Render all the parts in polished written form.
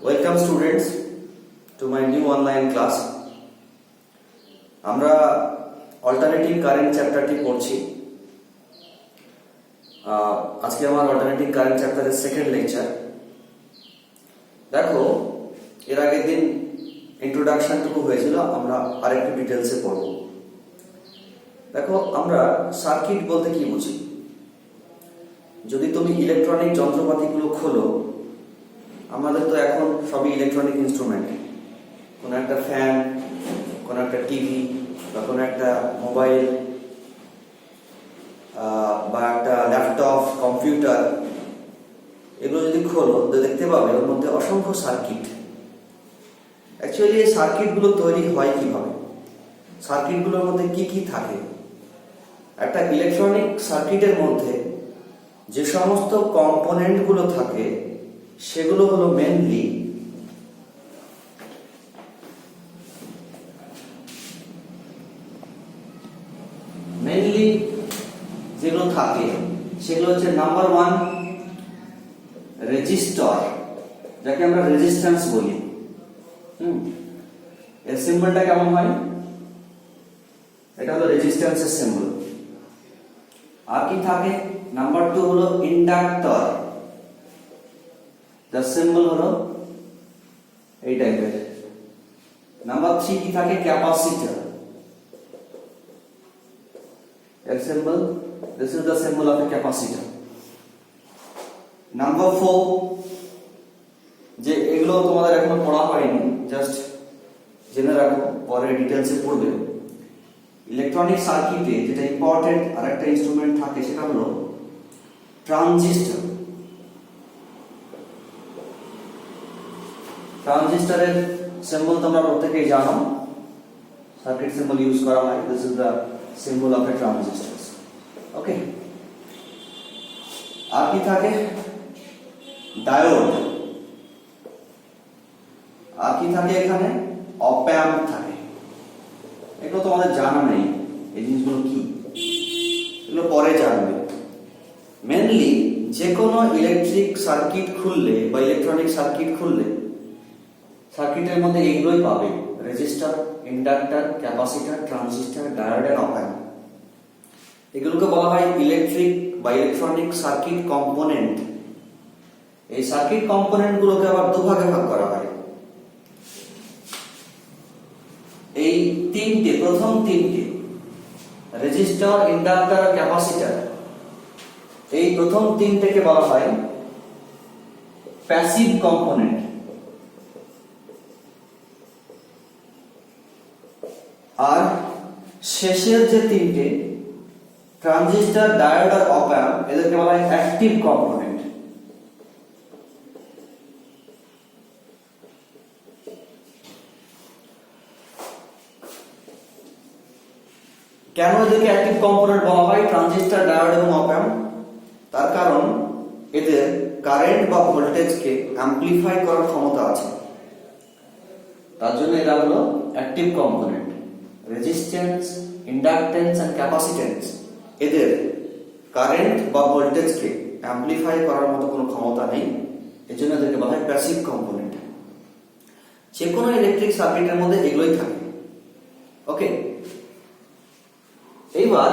Welcome students to my new online class. আমরা alternative current চ্যাপ্টারটি পড়ছি। আজকে আমার অল্টারনেটিভ কারেন্ট চ্যাপ্টারের সেকেন্ড লেকচার। দেখো, এর আগের দিন ইন্ট্রোডাকশনটুকু হয়েছিল, আমরা আরেকটু ডিটেলসে পড়ব। দেখো, আমরা সার্কিট বলতে কি বুঝি? যদি তুমি ইলেকট্রনিক যন্ত্রপাতিগুলো খোলো, আমাদের তো এখন সবই ইলেকট্রনিক ইনস্ট্রুমেন্ট। কোনো একটা ফ্যান, কোনো একটা টিভি বা কোনো একটা মোবাইল বা একটা ল্যাপটপ, কম্পিউটার, এগুলো যদি খোলো তো দেখতে পাবে ওর মধ্যে অসংখ্য সার্কিট। অ্যাকচুয়ালি এই সার্কিটগুলো তৈরি হয় কিভাবে? সার্কিটগুলোর মধ্যে কি কি থাকে? একটা ইলেকট্রনিক সার্কিটের মধ্যে যে সমস্ত কম্পোনেন্টগুলো থাকে সেগুলো হলো মেনলি যেগুলো থাকে সেগুলো হচ্ছে নাম্বার ওয়ান রেজিস্টর, যাকে আমরা রেজিস্ট্যান্স বলি। এর সিম্বলটা কেমন হয়? এটা হলো রেজিস্ট্যান্সের সিম্বল। আর কি থাকে? নাম্বার টু হলো ইন্ডাক্টর, যার সিম্বল হলো এই টাইপের। নাম্বার থ্রি কি থাকে? ক্যাপাসিটর, এর symbol, this is the symbol of a capacitor. Number four, যে এগুলো তোমাদের এখনো পড়া হয়নি, জাস্ট জেনে রাখো, পরে ডিটেলসে পড়বে। ইলেকট্রনিক সার্কিটে যেটা ইম্পর্টেন্ট আর একটা ইনস্ট্রুমেন্ট থাকে সেটা হলো ট্রানজিস্টর। ট্রানজিস্টরের সিম্বল তোমরা প্রত্যেকেই জানো, সার্কিট সিম্বল ইউজ করা হয়। This is the symbol of a transistor. Okay, আর কি থাকে? ডায়োড। আর কি থাকে এখানে? অপ অ্যাম্প থাকে। এগুলো তোমাদের জানা নেই, এই জিনিসগুলো কি, এগুলো পরে জানবে। মেনলি যে কোনো ইলেকট্রিক সার্কিট খুললে বা ইলেকট্রনিক সার্কিট খুললে সার্কিটের মধ্যে এইগুলোই পাবে: resistor, inductor, capacitor, transistor, diode and op amp. এগুলোকে বলা হয় ইলেকট্রিক বা ইলেকট্রনিক সার্কিট কম্পোনেন্ট। এই সার্কিট কম্পোনেন্ট গুলোকে আবার দুভাগে ভাগ করা হয়। এই তিনটে, প্রথম তিনটে রেজিস্টর, ইন্ডাক্টর, ক্যাপাসিটর, এই প্রথম তিনটেকে বলা হয় প্যাসিভ কম্পোনেন্ট। আর শেষের যে তিনটে ট্রানজিস্টর, ডায়োড আর অপ অ্যাম্প, এদেরকে বলা হয় অ্যাক্টিভ কম্পোনেন্ট। কেন এদেরকে অ্যাক্টিভ কম্পোনেন্ট বলা হয়, ট্রানজিস্টর, ডায়োড এবং অপ অ্যাম্প? তার কারণ এদের কারেন্ট বা ভোল্টেজকে অ্যামপ্লিফাই করার ক্ষমতা আছে, তার জন্য এরা হলো active component. Resistance, inductance and capacitance, এদের কারেন্ট বা ভোল্টেজকে অ্যামপ্লিফাই করার মতো কোনো ক্ষমতা নেই, এজন্য এদেরকে বলা হয় প্যাসিভ কম্পোনেন্ট। যে কোনো ইলেকট্রিক সার্কিটের মধ্যে এগুলোই থাকে। ওকে, এইবার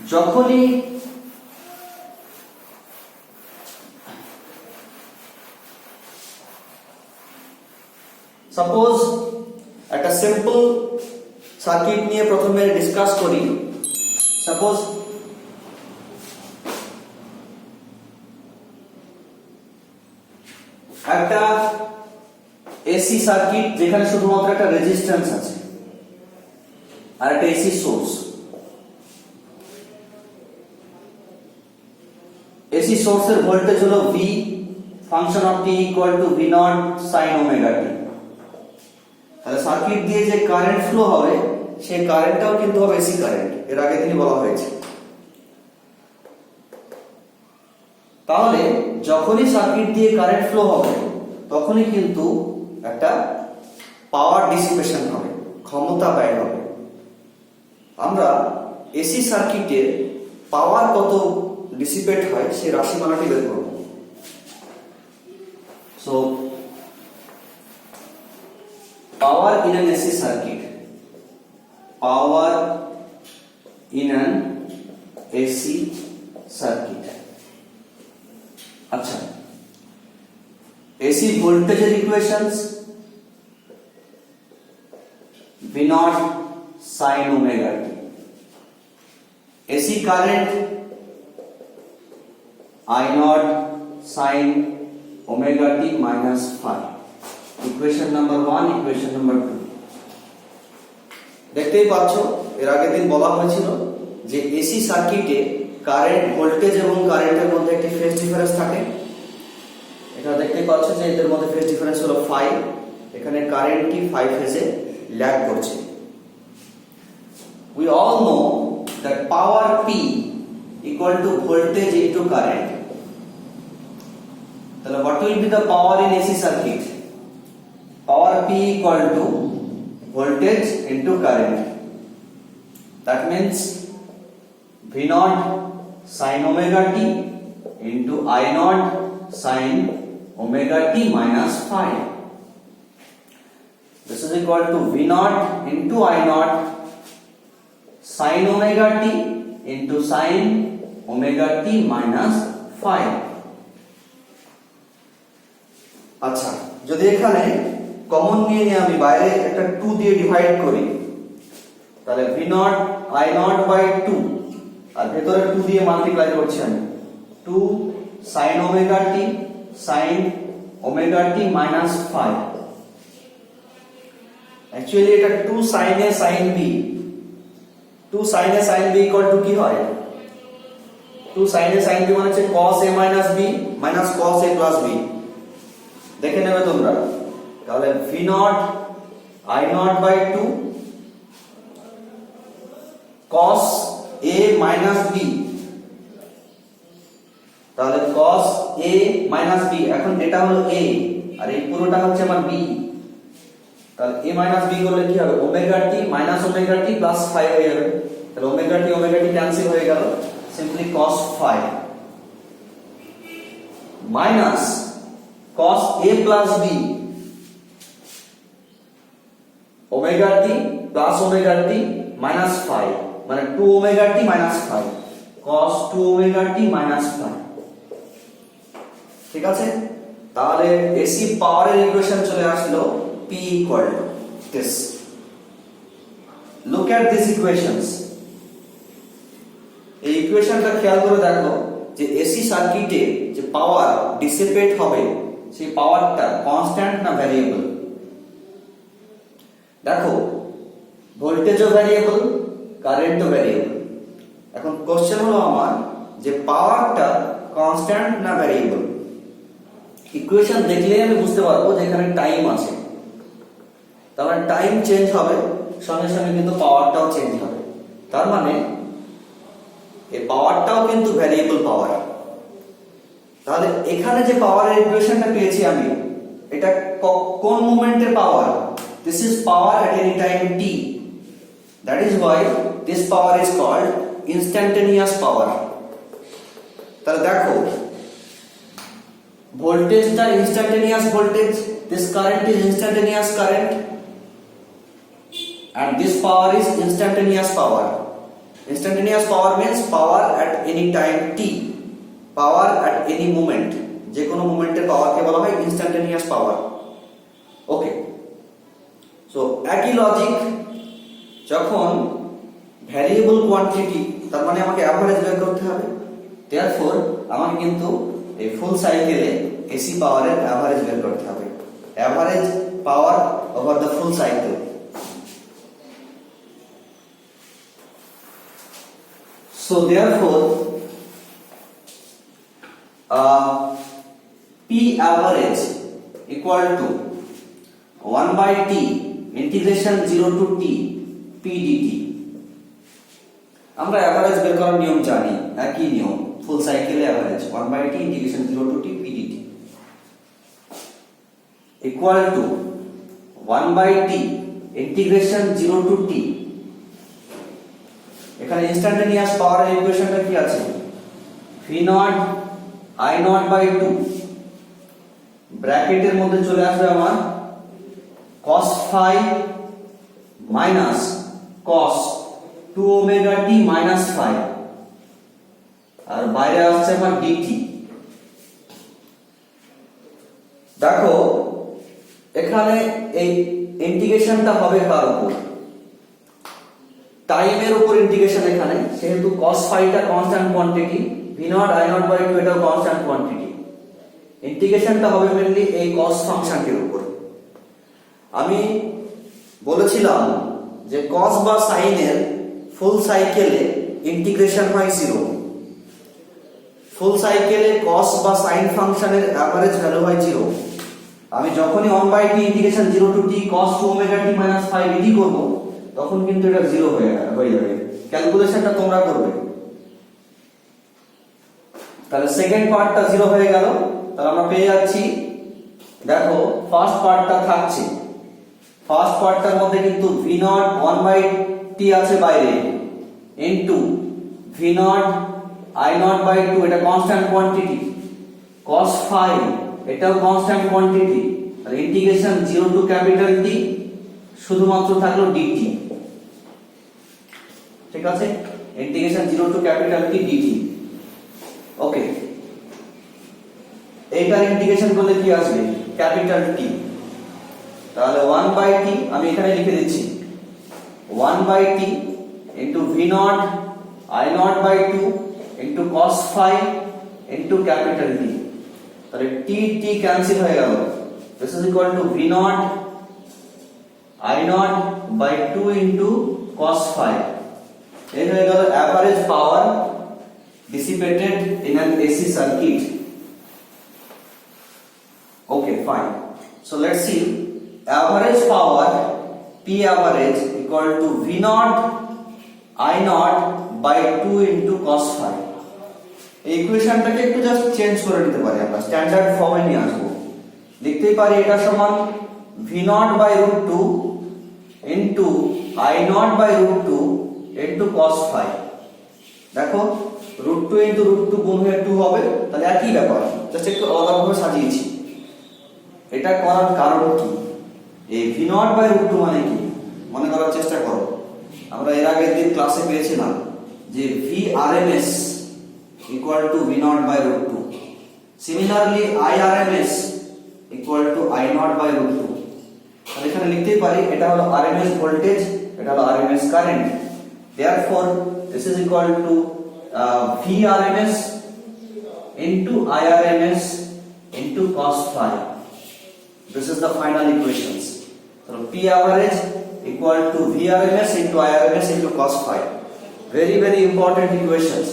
যখনই সাপোজ একটা সিম্পল সার্কিট নিয়ে প্রথমে ডিসকাস করি। সাপোজ একটা এসি সার্কিট, যেখানে শুধুমাত্র একটা রেজিস্ট্যান্স আছে আর একটা এসি সোর্স। এসি সোর্সের ভোল্টেজ হলো V, function of T equal to V naught sine omega টি। তাহলে সার্কিট দিয়ে যে কারেন্ট ফ্লো হবে সেই কারেন্টটাও কিন্তু হবে এসি কারেন্ট, এর আগে দিনই বলা হয়েছে। তাহলে যখনই সার্কিট দিয়ে কারেন্ট ফ্লো হবে তখনই কিন্তু একটা পাওয়ার ডিসিপেশন হবে, ক্ষমতা ব্যয় হবে। আমরা এসি সার্কিটের পাওয়ার কত ডিসিপেট হয় সেই রাশিমালাটি বের করব। So in an AC circuit. Power in an AC circuit. আচ্ছা, AC voltage equations V naught sin omega t. AC current I naught sin omega t minus phi. Equation number 1, equation number 2. দেখতেই পাচ্ছ, এর আগের দিন বলা হয়েছিল যে AC সার্কিটে কারেন্ট, ভোল্টেজ এবং কারেন্টের মধ্যে একটি ফেজ ডিফারেন্স থাকে। এটা দেখতেই পাচ্ছ যে এদের মধ্যে ফেজ ডিফারেন্স হলো 5। এখানে কারেন্টটি 5 ফেজে ল্যাগ করছে। We all know that power P equal to voltage into current. তাহলে what will be the power in AC circuit? Power P equal to voltage into current. That means V naught sin omega t into I naught sin omega t minus phi. This is equal to V naught into I naught sin omega t into sin omega t minus phi. আচ্ছা, যদি এখানে common নিয়ে আমি বাইরে একটা 2 দিয়ে divide করি, তাহলে V naught I naught by 2 আর ভেতরে 2 দিয়ে মাল্টিপ্লাই করছি আমি, 2 sin omega t sin omega t minus phi. Actually এটা 2 sin a sin b, 2 sin a sin b equal to কি হয়? 2 sin a sin b মানে হচ্ছে cos a minus b minus cos a plus b। দেখে নেবে তোমরা। তাহলে V naught I naught by 2 cos a minus b, তাহলে cos a minus b, এখন এটা হলো a আর এই পুরোটা হচ্ছে আমার b, তাহলে a minus b করলে কি হবে? Omega t minus omega t plus phi হয়ে যাবে। তাহলে ওমেগা t ক্যান্সেল হয়ে গেল, simply cos phi minus cos a plus b omega t plus omega t minus phi, মানে 2 omega t minus phi, cos 2 omega t minus phi। ঠিক আছে, তাহলে AC পাওয়ারের ইকুয়েশন চলে আসলো P equal to this. Look at these equations. এই ইকুয়েশনটা খেয়াল করে দেখো যে এসি সার্কিটে যে পাওয়ার ডিসিপেট হবে সেই পাওয়ারটা কনস্ট্যান্ট না ভ্যারিয়েবল। দেখো, ভোল্টেজও ভ্যারিয়েবল, কারেন্টও ভ্যারিয়েবল। এখন কোশ্চেন হলো আমার যে পাওয়ারটা কনস্ট্যান্ট না ভ্যারিয়েবল। ইকুয়েশন দেখলেই আমি বুঝতে পারবো যে এখানে টাইম আছে, তার মানে টাইম চেঞ্জ হবে, সঙ্গে সঙ্গে কিন্তু পাওয়ারটাও চেঞ্জ হবে। তার মানে এই পাওয়ারটাও কিন্তু ভ্যারিয়েবল পাওয়ার। তাহলে এখানে যে পাওয়ারের ইকুয়েশনটা পেয়েছি আমি, এটা কোন মোমেন্টের power? This is power at any time t. That is why this power is called instantaneous power. তাহলে দেখো, ভোল্টেজটা instantaneous voltage, this current is instantaneous current, and this power is instantaneous power. Instantaneous power means power at any time t, power at any moment, যে কোনো মোমেন্টের পাওয়ারকে বলা হয় instantaneous power. ওকে, so একই logic, যখন variable quantity, তার মানে আমাকে average বের করতে হবে। দেয়ারফর আমাকে কিন্তু এই ফুল সাইকেলে এসি পাওয়ারের অ্যাভারেজ বের করতে হবে, average power over the full cycle. So therefore P average equal to 1 by t integration 0 to t p dt. আমরা অ্যাভারেজ বের করার নিয়ম জানি, একই নিয়ম, ফুল সাইকেলে average 1 by t integration 0 to t p dt equal to 1 by t integration 0 to t। এখানে instantaneous পাওয়ারের ইকুয়েশনটা কি আছে? V naught I naught by 2 ব্র্যাকেটের মধ্যে চলে আসবে আমার cos phi minus cos 2 omega টি মাইনাস 5 আর বাইরে আসছে আমার dt। দেখো এখানে এই ইন্টিগ্রেশনটা হবে কার উপর, টাইমের উপর ইন্টিগ্রেশন। এখানে সেহেতু cos phi টা constant quantity, v0 i0 by 2 এটাও কনস্ট্যান্ট কোয়ান্টিটি, ইন্টিগ্রেশনটা হবে মেইনলি এই cos ফাংশনটির উপর। আমি বলেছিলাম যে cos বা sin এর ফুল সাইকেলে ইন্টিগ্রেশন হয় 0, ফুল সাইকেলে cos বা sin ফাংশনের এভারেজ ভ্যালু হয় 0। আমি যখনই 1/t integration 0 to t cos 2 omega t minus 5 dt করব তখন কিন্তু এটা 0 হয়ে যাবে। ক্যালকুলেশনটা তোমরা করবে। তাহলে সেকেন্ড পার্টটা 0 হয়ে গেল। তাহলে আমরা পেয়ে যাচ্ছি, দেখো ফার্স্ট পার্টটা থাকছে, ফার্স্ট পার্টটার মধ্যে কিন্তু v0 1/t আছে বাইরে ইনটু v0 i0 বাই 2 এটা কনস্ট্যান্ট কোয়ান্টিটি, cos 5 এটাও কনস্ট্যান্ট কোয়ান্টিটি। আর ইন্টিগ্রেশন 0 টু ক্যাপিটাল T শুধুমাত্র থাকলো dt। ঠিক আছে, integration 0 to capital T dt। Okay, এইটার ইন্টিগ্রেশন করলে কি আসবে, ক্যাপিটাল T। তাহলে 1/t আমি এখানে লিখে দিচ্ছি, 1/t into v0 i0 by 2 into cos 5 into capital T। তাহলে t t ক্যান্সেল হয়ে গেল। This is equal to v0 i0 by 2 into cos 5। এই হয়ে গেল average power dissipated in an AC circuit. Okay, fine. So let's see. Average power P average equal to V0 I0 by 2 into cos 5. এই ইকুয়েশনটাকে একটু just change করে নিতে পারি, আমরা standard ফর্মে নিয়ে আসবো। লিখতেই পারি এটা সমান V0 by root 2 into I0 by root 2 into cos 5। দেখো root 2 into root 2 গুণ হয়ে 2 হবে, তাহলে একই ব্যাপার, জাস্ট একটু আলাদাভাবে সাজিয়েছি। এটা করার কারণ কি, এই v0 by root 2 মানে কি মনে করার চেষ্টা করো। আমরা এর আগের দিন ক্লাসে পেয়েছিলাম যে vrms equal to v0 by root 2, similarly irms equal to i0 by root 2। তাহলে এখানে লিখতেই পারি এটা হলো rms ভোল্টেজ, এটা হলো rms current, therefore this is equal to vrms into irms into cos 5. This is the final equations. So P average equal to vrms into irms into cos 5. Very very important equations.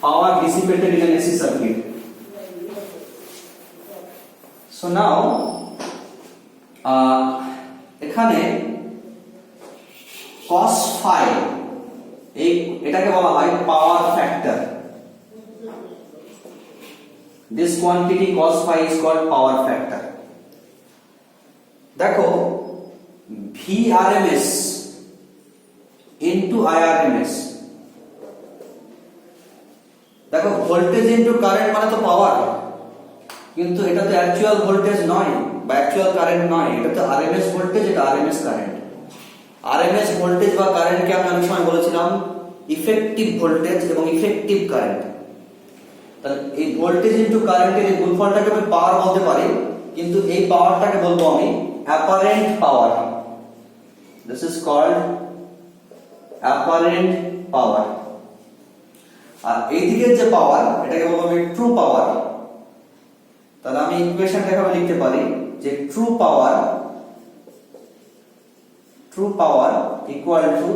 Power dissipated in an AC circuit. So now এখানে cos 5 এটাকে বলা হয় power factor. This quantity cos 5 is called power factor. দেখো vrms into irms, দেখো voltage into current মানে তো পাওয়ার, কিন্তু এটা তো অ্যাকচুয়াল ভোল্টেজ নয় বা অ্যাকচুয়াল কারেন্ট নয়, এটা তো আরএমএস ভোল্টেজ, এটা আরএমএস কারেন্ট। আরএমএস ভোল্টেজ বা কারেন্টকে আমি অনেক সময় বলেছিলাম ইফেক্টিভ ভোল্টেজ এবং ইফেক্টিভ কারেন্ট। তাহলে এই ভোল্টেজ ইনটু কারেন্টের এই গুণফলটাকে আমি পাওয়ার বলতে পারি, কিন্তু এই পাওয়ারটাকে বলবো আমি apparent power. This is called apparent power. আর এইদিকের যে পাওয়ার এটাকে বলবো আমি ট্রু পাওয়ার। তাহলে আমি ইকুয়েশনটা এভাবে লিখতে পারি যে ট্রু পাওয়ার ইকুয়াল টু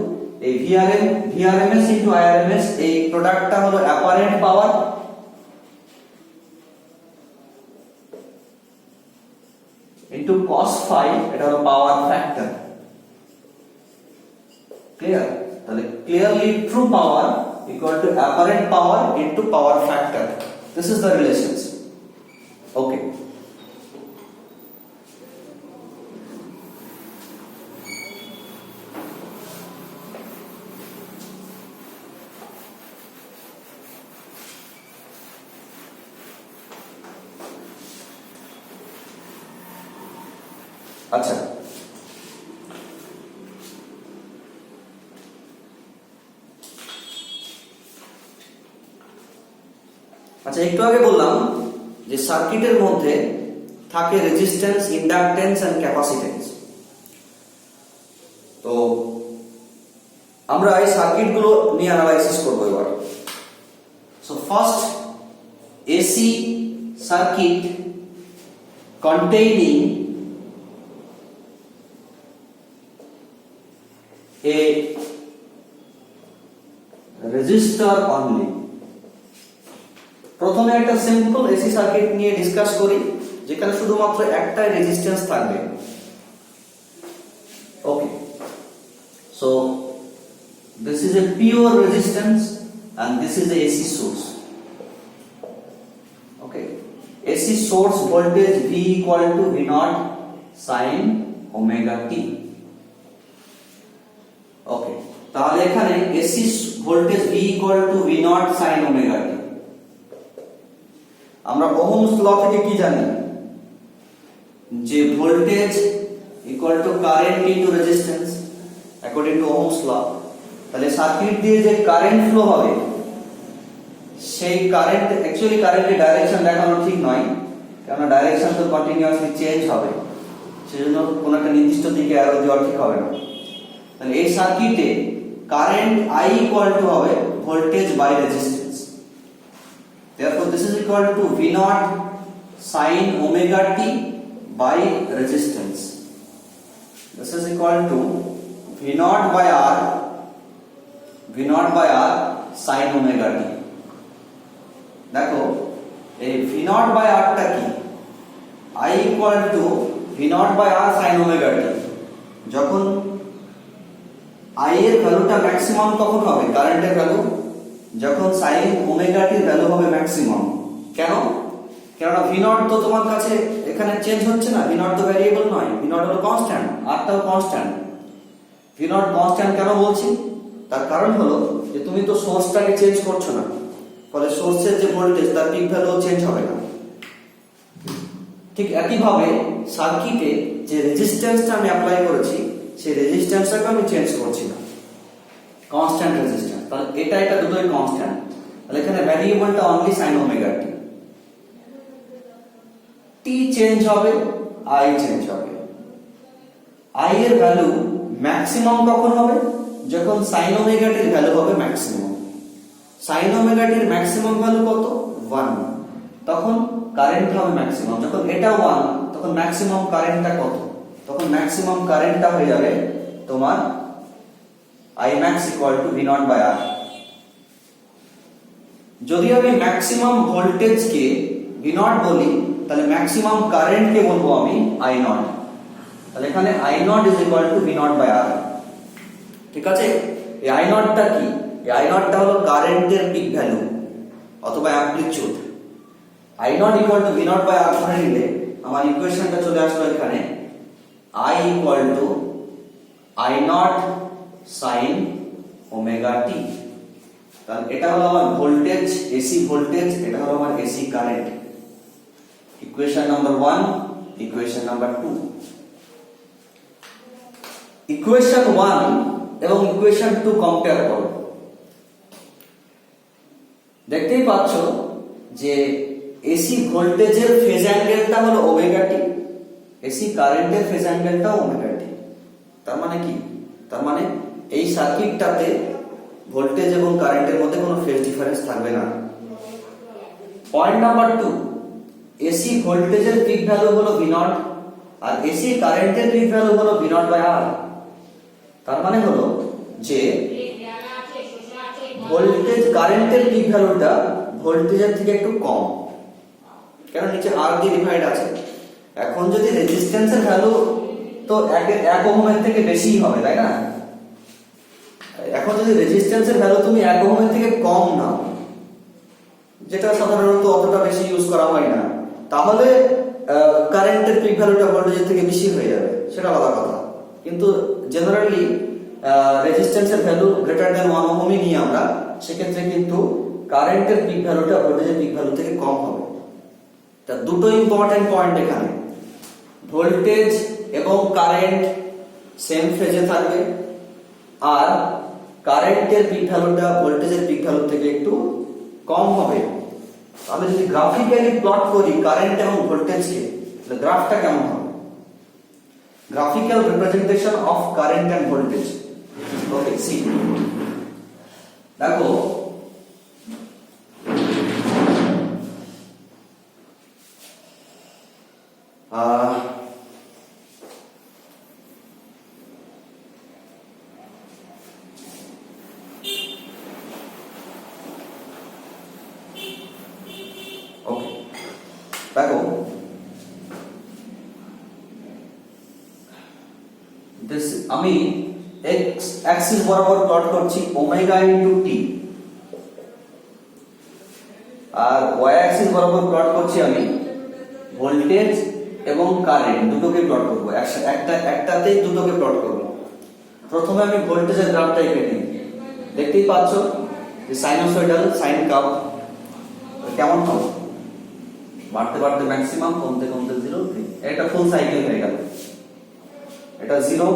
এই vrms ইনটু irms, এই প্রোডাক্টটা হলো অ্যাপারেন্ট পাওয়ার ইনটু cos 5, এটা হলো পাওয়ার ফ্যাক্টর। ক্লিয়ার? তাহলে clearly true power equal to apparent power into power factor. This is the relations. Okay. আচ্ছা, আচ্ছা, একটু আগে বললাম যে সার্কিটের মধ্যে থাকে রেজিস্ট্যান্স, ইন্ডাকট্যান্স এন্ড ক্যাপাসিট্যান্স। তো আমরা এই সার্কিটগুলো নিয়ে অ্যানালাইসিস করব এবার। So first, AC circuit containing a resistor only। প্রথমে একটা সিম্পল এসি সার্কিট নিয়ে ডিসকাস করি যেখানে শুধুমাত্র একটাই রেজিস্ট্যান্স থাকবে। Okay, so this is a pure resistance and this is the AC source। okay, AC source voltage V equal to V naught sin omega t। okay, তাহলে এখানে AC voltage V equal to V naught sin omega t। আমরা Ohm's law থেকে কি জানি যে voltage equal to current into resistance according to Ohm's law. তাহলে circuit দিয়ে যে কারেন্ট ফ্লো হবে সেই কারেন্ট, অ্যাকচুয়ালি কারেন্টের ডাইরেকশন দেখানো ঠিক নয়, কারণ ডাইরেকশন তো কন্টিনিউয়াসলি চেঞ্জ হবে, সেজন্য কোনো একটা নির্দিষ্ট দিকে অ্যারো দেওয়া ঠিক হবে না। তাহলে এই সার্কিটে কারেন্ট I ইকুয়াল টু হবে voltage by resistance. therefore this is equal to V naught sin omega t by resistance। this is equal to V naught by R, V naught by R sin omega t। দেখো এই V naught by R টা কি? I equal to V naught by R sin omega t। যখন I এর ভ্যালুটা maximum কখন হবে কারেন্টের ভ্যালু? যখন sin omega t এর ভ্যালু হবে ম্যাক্সিমাম। কেন? কারণ V naught তো তোমার কাছে এখানে চেঞ্জ হচ্ছে না, V naught তো ভ্যারিয়েবল নয়, V naught হলো কনস্ট্যান্ট, R টাও কনস্ট্যান্ট। V naught কনস্ট্যান্ট কেন বলছি? তার কারণ হলো যে তুমি তো সোর্সটাকে চেঞ্জ করছো না, ফলে সোর্সের যে ভোল্টেজ তার পিক ভ্যালু চেঞ্জ হবে না। ঠিক একইভাবে সার্কিটে যে রেজিস্ট্যান্সটা আমি অ্যাপ্লাই করেছি সেই রেজিস্ট্যান্সটাকে আমি চেঞ্জ করছি না, কনস্ট্যান্ট রেজিস্ট্যান্স। তাহলে এটা দুটোই কনস্ট্যান্ট। তাহলে এখানে ভ্যারিয়েবলটা only sin omega t। t change হবে, I চেঞ্জ হবে। I এর ভ্যালু ম্যাক্সিমাম কখন হবে? যখন sin ওমেগা t এর ভ্যালু হবে ম্যাক্সিমাম। sin ওমেগা t এর ম্যাক্সিমাম ভ্যালু কত? 1। তখন কারেন্ট হবে ম্যাক্সিমাম। যখন এটা 1 তখন ম্যাক্সিমাম কারেন্টটা কত? তখন ম্যাক্সিমাম কারেন্টটা হয়ে যাবে তোমার I max equal to V naught by R। যদি আমি ম্যাক্সিমাম ভোল্টেজকে V naught বলি তাহলে ম্যাক্সিমাম কারেন্টকে বলবো আমি I naught। তাহলে এখানে I naught is equal to V naught by R। ঠিক আছে? এই I naught টা কি? এই I naught টা হলো কারেন্টের পিক ভ্যালু অথবা amplitude. I naught equal to V naught by R ধরে নিলে আমার ইকুয়েশনটা চলে আসলো এখানে I equal to I naught sin omega t। তাহলে এটা হলো আমার ভোল্টেজ, এসি ভোল্টেজ, এটা হলো আমার AC current. Equation number 1, equation number 2। Equation 1 এবং ইকুয়েশন 2 কম্পেয়ার করো। দেখতেই পাচ্ছ যে এসি ভোল্টেজের ফেজ অ্যাঙ্গেলটা হলো ওমেগা টি, এসি কারেন্টের ফেজ অ্যাঙ্গেলটা ওমেগা টি। তার মানে কি? তার মানে এই সার্কিটটাতে ভোল্টেজ এবং কারেন্টের মধ্যে কোনো ফেজ ডিফারেন্স থাকবে না। পয়েন্ট নাম্বার 2, এসি ভোল্টেজের পিক ভ্যালু হলো V naught আর এসি কারেন্টের পিক ভ্যালু হলো V naught by R। তার মানে হলো যে ভোল্টেজ কারেন্টের পিক ভ্যালুটা ভোল্টেজের থেকে একটু কম, কেন নিচে R দিয়ে ডিভাইড আছে। এখন যদি রেজিস্ট্যান্সের ভ্যালু তো 1 ওহমের থেকে বেশিই হবে, তাই না? এখন যদি রেজিস্ট্যান্সের ভ্যালু তুমি 1 ওহমের থেকে কম নাও, যেটা সাধারণত অতটা বেশি ইউজ করা হয় না, তাহলে কারেন্টের পিক ভ্যালুটা ভোল্টেজের থেকে বেশি হয়ে যাবে, সেটা আলাদা কথা। কিন্তু জেনারেলি রেজিস্ট্যান্সের ভ্যালু গ্রেটার দ্যান 1 ওহমই নিয়ে আমরা, সেক্ষেত্রে কিন্তু কারেন্টের পিক ভ্যালুটা ভোল্টেজের পিক ভ্যালু থেকে কম হবে। তা দুটো ইম্পর্টেন্ট পয়েন্ট এখানে, ভোল্টেজ এবং কারেন্ট সেম ফেজে থাকবে আর কারেন্টের পিক ভ্যালুটা ভোল্টেজের পিক ভ্যালু থেকে একটু কম হবে। আমি যদি গ্রাফিক্যালি প্লট করি কারেন্ট এবং ভোল্টেজকে, তাহলে গ্রাফটা কেমন হবে? Graphical representation of current and voltage. Okay, see দেখো দেখো আমি এক্স অ্যাক্সিস বরাবর প্লট করছি ওমেগা ইনটু টি, আর ওয়াই অ্যাক্সিস বরাবর প্লট করছি আমি ভোল্টেজ এবং কারেন্ট, দুটোকে প্লট করব। একটাতেই দুটোকে প্লট করব। প্রথমে আমি ভোল্টেজের গ্রাফটা এঁকে নিই। দেখতেই পাচ্ছ যে সাইনোসয়েডাল সাইন কার্ভ কেমন হবে, বাড়তে বাড়তে ম্যাক্সিমাম, কমতে কমতে জিরো। এটা ফুল সাইকেল হয়ে গেল। এটা জিরো,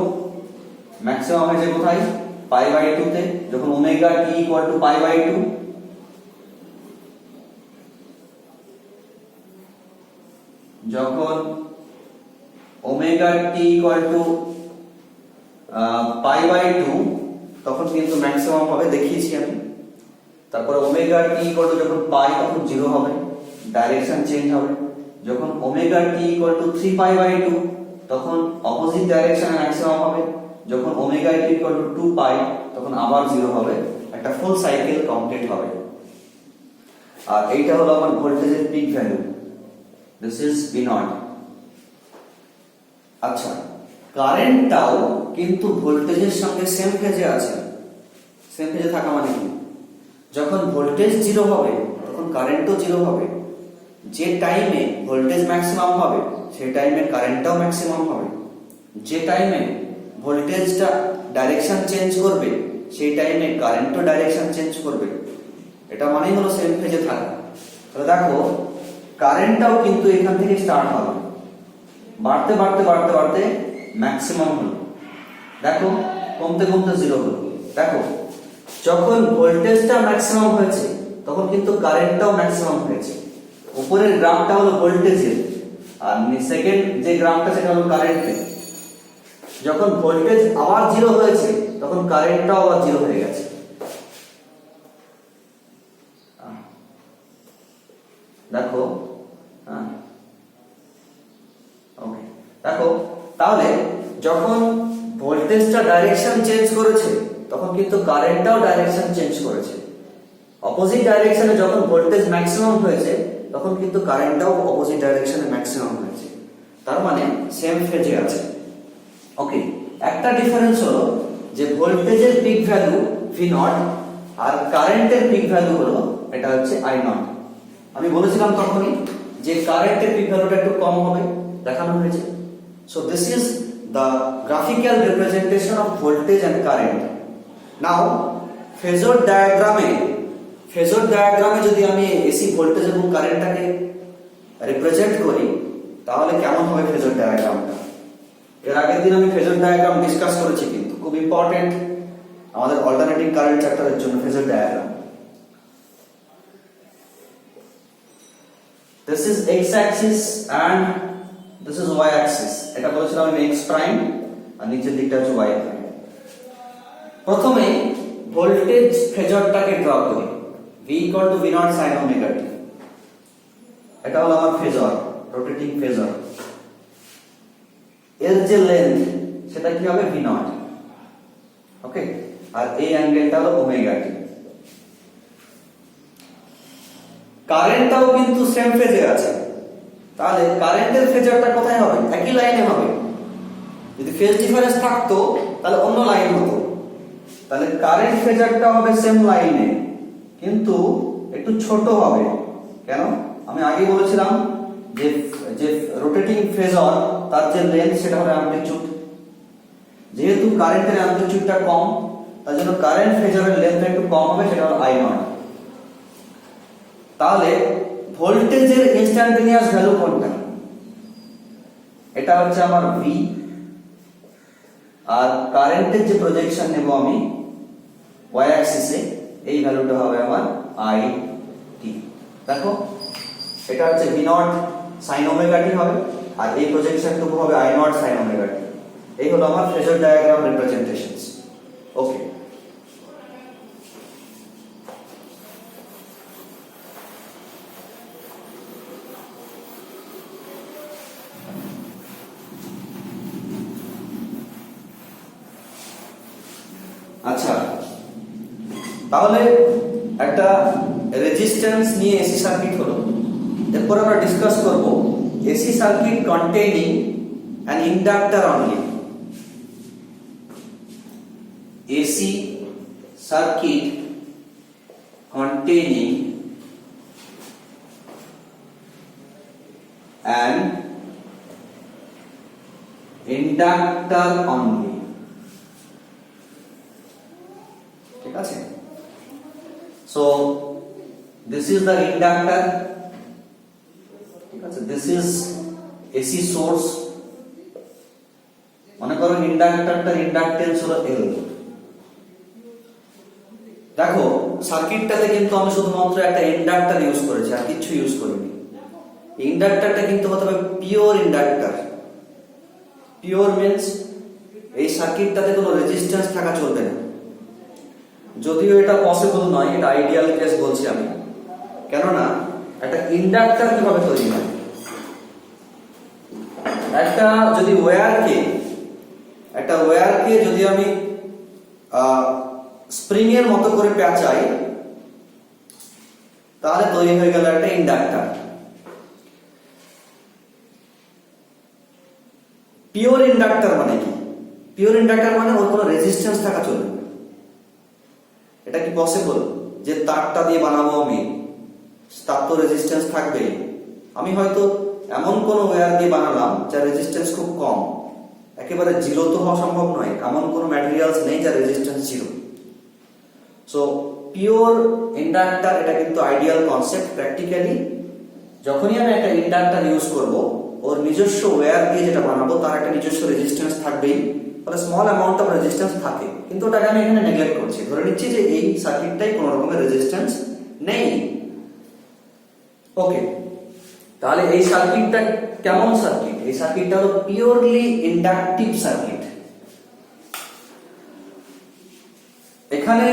ম্যাক্সিমাম হয়েছে কোথায়? পাই বাই 2 তে, যখন omega t equal to pi by 2। যখন omega t equal to pi by 2 তখন কিন্তু ম্যাক্সিমাম হবে, দেখিয়েছি আমি। তারপরে ওমেগা টি ইকুয়াল টু যখন পাই তখন জিরো হবে, ডাইরেকশন চেঞ্জ হবে। যখন omega t equal to 3 pi by 2 তখন অপোজিট ডাইরেকশনে ম্যাক্সিমাম হবে। যখন omega t equal to 2 pi তখন আবার জিরো হবে, একটা ফুল সাইকেল কমপ্লিট হবে। আর এইটা হলো আমার ভোল্টেজের pick value, this is V0। আচ্ছা, কারেন্টটাও কিন্তু ভোল্টেজের সঙ্গে সেম ফেজে আছে। সেম ফেজে থাকা মানে কি? যখন ভোল্টেজ জিরো হবে তখন কারেন্টও জিরো হবে। যে টাইমে ভোল্টেজ ম্যাক্সিমাম হবে সেই টাইমে কারেন্টটাও ম্যাক্সিমাম হবে। যে টাইমে ভোল্টেজটা ডাইরেকশন চেঞ্জ করবে সেই টাইমে কারেন্টও ডাইরেকশন চেঞ্জ করবে। এটা মানেই হলো সেম ফেজে থাকা। তাহলে দেখো কারেন্টটাও কিন্তু এখান থেকে স্টার্ট হবে, বাড়তে বাড়তে বাড়তে বাড়তে ম্যাক্সিমাম হলো। দেখো কমতে কমতে জিরো হলো। দেখো যখন ভোল্টেজটা ম্যাক্সিমাম হয়েছে তখন কিন্তু কারেন্টটাও ম্যাক্সিমাম হয়েছে। উপরের গ্রাফটা হলো ভোল্টেজের, আর সেকেন্ড যে গ্রাফটা সেটা হলো কারেন্টের। যখন ভোল্টেজ আবার জিরো হয়েছে তখন কারেন্টটাও আবার জিরো হয়ে গেছে। দেখো ওকে, দেখো তাহলে যখন ভোল্টেজটা ডাইরেকশন চেঞ্জ করেছে তখন কিন্তু কারেন্টটাও ডাইরেকশন চেঞ্জ করেছে। অপোজিট ডাইরেকশনে যখন ভোল্টেজ ম্যাক্সিমাম হয়েছে তখন কিন্তু কারেন্টটাও অপোজিট ডাইরেকশনে ম্যাক্সিমাম হয়েছে। তার মানে সেম ফেজে আছে। ওকে, একটা ডিফারেন্স হলো যে ভোল্টেজের পিক ভ্যালু V0 আর কারেন্টের পিক ভ্যালু হলো এটা হচ্ছে I0। আমি বলেছিলাম তখনই যে কারেন্টের পিক ভ্যালুটা একটু কম হবে, দেখানো হয়েছে। So this is the graphical representation of voltage and current. Now phasor ডায়াগ্রামে যদি আমি এসি ভোল্টেজ এবং কারেন্টটাকে রিপ্রেজেন্ট করি তাহলে কেমন হবে ফেজর ডায়াগ্রামটা? এর আগের দিন আমি ফেজর ডায়াগ্রাম ডিসকাস করেছি, কিন্তু খুব ইম্পর্টেন্ট আমাদের অল্টারনেটিং কারেন্ট চ্যাপ্টারের জন্য phasor diagram. This is x axis and this is y axis. এটা বলেছিলাম আমি x প্রাইম আর নিচের দিকটা হচ্ছে y প্রাইম। প্রথমে ভোল্টেজ ফেজরটাকে ড্র করি, v = v0 sin omega t। এটা হলো আমার ফেজর, রোটেটিং ফেজর। এর যে লেন্থ সেটা কি হবে? v0। ওকে, আর এই অ্যাঙ্গেলটা হলো ওমেগা টি। কারেন্টটাও কিন্তু সেম ফেজে আছে, তাহলে কারেন্টের ফেজরটা কোথায় হবে? একই লাইনে হবে। যদি ফেজ ডিফারেন্স থাকতো তাহলে অন্য লাইন হতো। তাহলে কারেন্ট ফেজরটা হবে সেম লাইনে কিন্তু একটু ছোট হবে। কেন? আমি আগে বলেছিলাম যে যে রোটেটিং ফেজর তার যে লেন্থ সেটা হবে অ্যামপ্লিটিউড। যেহেতু কারেন্টের অ্যামপ্লিটিউডটা কম তার জন্য কারেন্ট ফেজরের লেন্থটা একটু কম হবে, সেটা হলো I0। তাহলে ভোল্টেজের ইনস্ট্যান্টেনিয়াস ভ্যালু কোনটা? এটা হচ্ছে আমার V, আর কারেন্টের যে প্রজেকশন নেব আমি y অ্যাক্সিসে, এই ভ্যালুটা হবে আমার I t। দেখো এটা হচ্ছে ভি নট সাইন ওমেগা টি হবে, আর এই প্রজেকশনটুকু হবে আই নট সাইন ওমেগা টি। এই হলো আমার ফেজর ডায়াগ্রাম রিপ্রেজেন্টেশনস। ওকে, আচ্ছা, তাহলে একটা রেজিস্ট্যান্স নিয়ে এসি সার্কিট হলো। এরপর আমরা ডিসকাস করব AC circuit containing an inductor only. AC circuit containing an inductor only. ঠিক আছে? So this is the inductor, ঠিক আছে, this is AC source, মনে করো ইন্ডাক্টরটার ইন্ডাকটেন্স হলো L। দেখো সার্কিটটাতে কিন্তু আমি শুধুমাত্র একটা ইন্ডাক্টর ইউজ করেছি, আর কিছু ইউজ করিনি। ইন্ডাক্টরটা কিন্তু হতে হবে পিওর ইন্ডাক্টর। পিওর মিন্স এই সার্কিটটাতে কোনো রেজিস্ট্যান্স থাকা চলবে না। যদিও এটা পসিবল নয়, এটা আইডিয়াল কেস বলছি আমি। কেননা একটা ইন্ডাক্টর কিভাবে তৈরি হয়, একটা ওয়্যারকে যদি আমি স্প্রিং এর মতো করে পেঁচাই, তাহলে তৈরি হয়ে গেল একটা ইন্ডাক্টর। পিওর ইন্ডাক্টর মানে কি? পিওর ইন্ডাক্টর মানে ওর কোনো রেজিস্ট্যান্স থাকা চলবে না। এটা কি পসিবল যে তারটা দিয়ে বানাবো আমি, তার তো রেজিস্ট্যান্স থাকবেই। আমি হয়তো এমন কোন ওয়্যার দিয়ে বানালাম যার রেজিস্ট্যান্স খুব কম, একেবারে জিরো তো হওয়া সম্ভব নয়, এমন কোনো ম্যাটেরিয়ালস নেই যার resistance zero. So pure inductor এটা কিন্তু আইডিয়াল কনসেপ্ট। প্র্যাকটিক্যালি যখনই আমি একটা ইন্ডাক্টর ইউজ করব, ওর নিজস্ব ওয়্যার দিয়ে যেটা বানাবো তার একটা নিজস্ব রেজিস্ট্যান্স থাকবেই, তাহলে স্মল অ্যামাউন্ট অফ রেজিস্ট্যান্স থাকে। কিন্তু ওটাকে আমি এখানে নেগলেক্ট করছি, ধরে নিচ্ছি যে এই সার্কিটটাই কোনো রকমের রেজিস্ট্যান্স নেই। ওকে, তাহলে এই সার্কিটটা কেমন সার্কিট? এই সার্কিটটা হলো পিওরলি ইন্ডাকটিভ সার্কিট। এখানে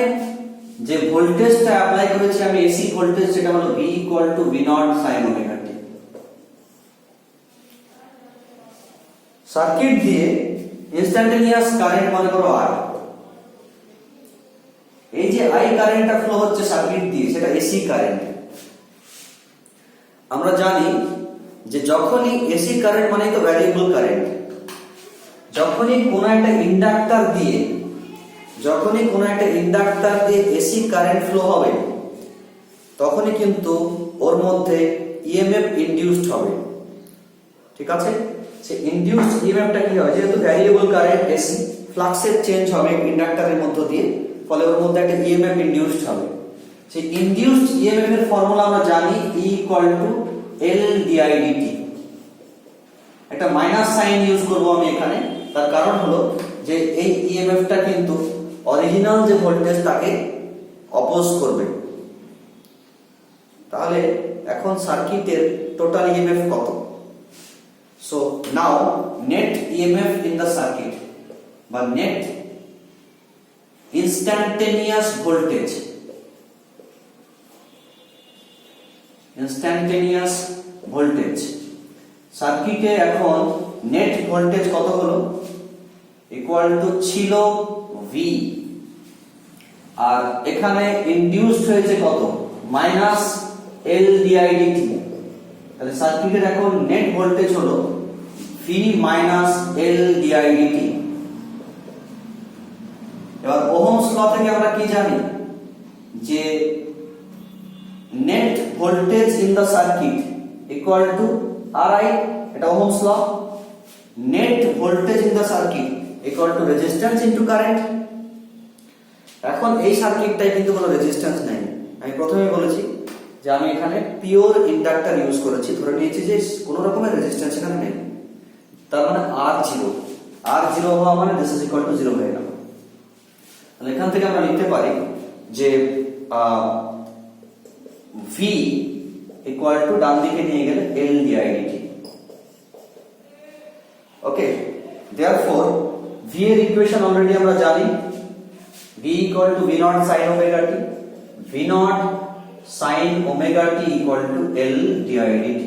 যে ভোল্টেজটা অ্যাপ্লাই করেছি আমি, এসি ভোল্টেজ, সেটা হলো V = V not sin omega t। Circuit দিয়ে ইনস্ট্যান্টেনিয়াস কারেন্ট মনে করো I। এই যে I কারেন্টটা ফ্লো হচ্ছে সার্কিট দিয়ে, সেটা এসি কারেন্ট। আমরা জানি যে যখনই এসি কারেন্ট মানে তো ভ্যারিয়েবল কারেন্ট, যখনই কোনো একটা ইন্ডাক্টর দিয়ে এসি কারেন্ট ফ্লো হবে, তখনই কিন্তু ওর মধ্যে ইএমএফ ইনডিউসড হবে। ঠিক আছে? সে ইনডিউসড ইএমএফটা কি হয়? যেহেতু ভ্যারিয়েবল কারেন্ট এসি, ফ্লাক্সের চেঞ্জ হবে ইন্ডাক্টরের মধ্য দিয়ে, ফলে ওর মধ্যে একটা ইএমএফ ইনডিউসড হবে। সেই ইনডিউসড ইএমএফ এর ফর্মুলা আমরা জানি, E = L didt। একটা মাইনাস সাইন ইউজ করব আমি এখানে, তার কারণ হলো যে এই ইএমএফটা কিন্তু অরিজিনাল যে ভোল্টেজ তাকে অপোজ করবে। তাহলে এখন সার্কিটের টোটাল ইএমএফ কত? So now net EMF in the circuit বা নেট ইনস্ট্যান্টেনিয়াস ভোল্টেজ, সার্কিটে এখন নেট ভোল্টেজ কত হলো? ছিল V, আর এখানে ইনডিউসড হয়েছে কত? -L didt। তাহলে সার্কিটের এখন নেট ভোল্টেজ হলো V - L didt। এবার ওহমস ল থেকে আমরা কি জানি যে net voltage in the circuit = Ri, এটা Ohm's law. Net voltage in the circuit = resistance into current. এখন এই সার্কিটটাই কিন্তু কোনো রেজিস্ট্যান্স নেই। আমি প্রথমেই বলেছি যে আমি এখানে পিওর ইন্ডাক্টর ইউজ করেছি, ধরে নিয়েছি যে কোনো রকমের রেজিস্ট্যান্স এখানে নেই। তার মানে R0 হওয়া মানে this is equal to 0 হয়ে গেল। তাহলে এখান থেকে আমরা লিখতে পারি যে V ইকুয়াল টু ডান দিকে নিয়ে গেলে L di dt। ওকে, therefore v এর ইকুয়েশন অলরেডি আমরা জানি, v equal to v naught sin omega t, v naught sin omega t equal to L di dt।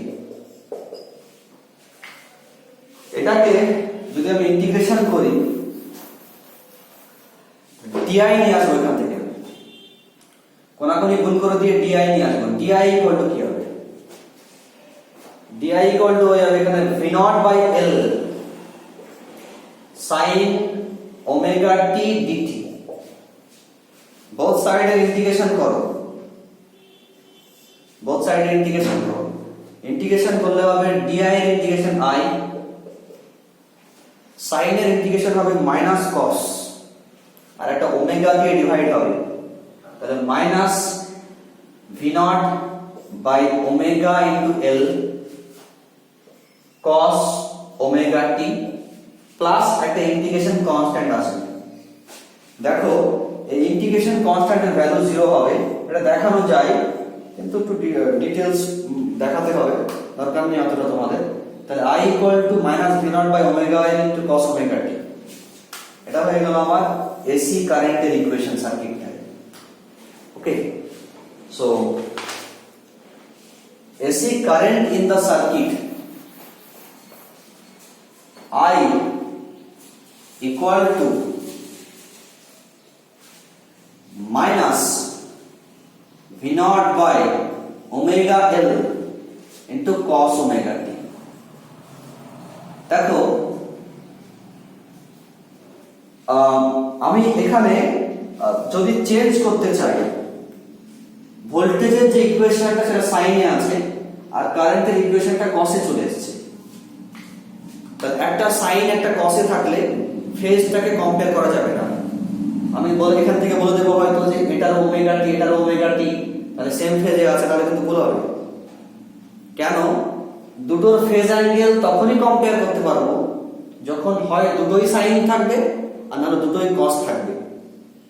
এটাকে যদি আমি ইন্টিগ্রেশন করি, di নিয়ে আসবো এখান থেকে, কোনাকুনি গুণ করে দিয়ে di নিয়ে আসবো। di equal to কি হবে? di equal to হয়ে যাবে এখানে v naught by L sin omega t dt। both side এর ইন্টিগ্রেশন করো, both side এর ইন্টিগ্রেশন করো, ইন্টিগ্রেশন করলে হবে di এর ইন্টিগ্রেশন i, sin এর ইন্টিগ্রেশন হবে মাইনাস cos, আর একটা ওমেগা দিয়ে ডিভাইড হবে, তাহলে minus v naught by omega into L cos omega t plus একটা ইন্টিগ্রেশন কনস্ট্যান্ট আছে। দেখো এই ইন্টিগ্রেশন কনস্ট্যান্টের ভ্যালু 0 হবে, এটা দেখানো যায় কিন্তু একটু ডিটেইলস দেখাতে হবে, দরকার নেই অতটা তোমাদের। তাহলে i equal to minus v naught by omega L into cos omega t, এটা হয়ে গেল আমার এসি কারেন্টের ইকুয়েশন সার্কিটটা। Okay, so AC current in the circuit I equal to minus v naught by omega L into cos omega t। দেখো আমি এখানে যদি চেঞ্জ করতে চাই, ভোল্টেজের যে ইকুয়েশনটা সেটা সাইনে আছে আর কারেন্টের ইকুয়েশনটা কসে চলে এসেছে, একটা সাইন একটা কসে থাকলে ফেজটাকে কম্পেয়ার করা যাবে না। আমি বলে এখান থেকে বলে দেবো হয়তো যে এটার ওমেগা টি এটার ওমেগা টি, তাহলে সেম ফেজে আছে, তাহলে কিন্তু ভুল হবে। কেন? দুটোর ফেজ অ্যাঙ্গেল তখনই কম্পেয়ার করতে পারবো যখন হয় দুটোই সাইন থাকবে আর নাহলে দুটোই কস থাকবে।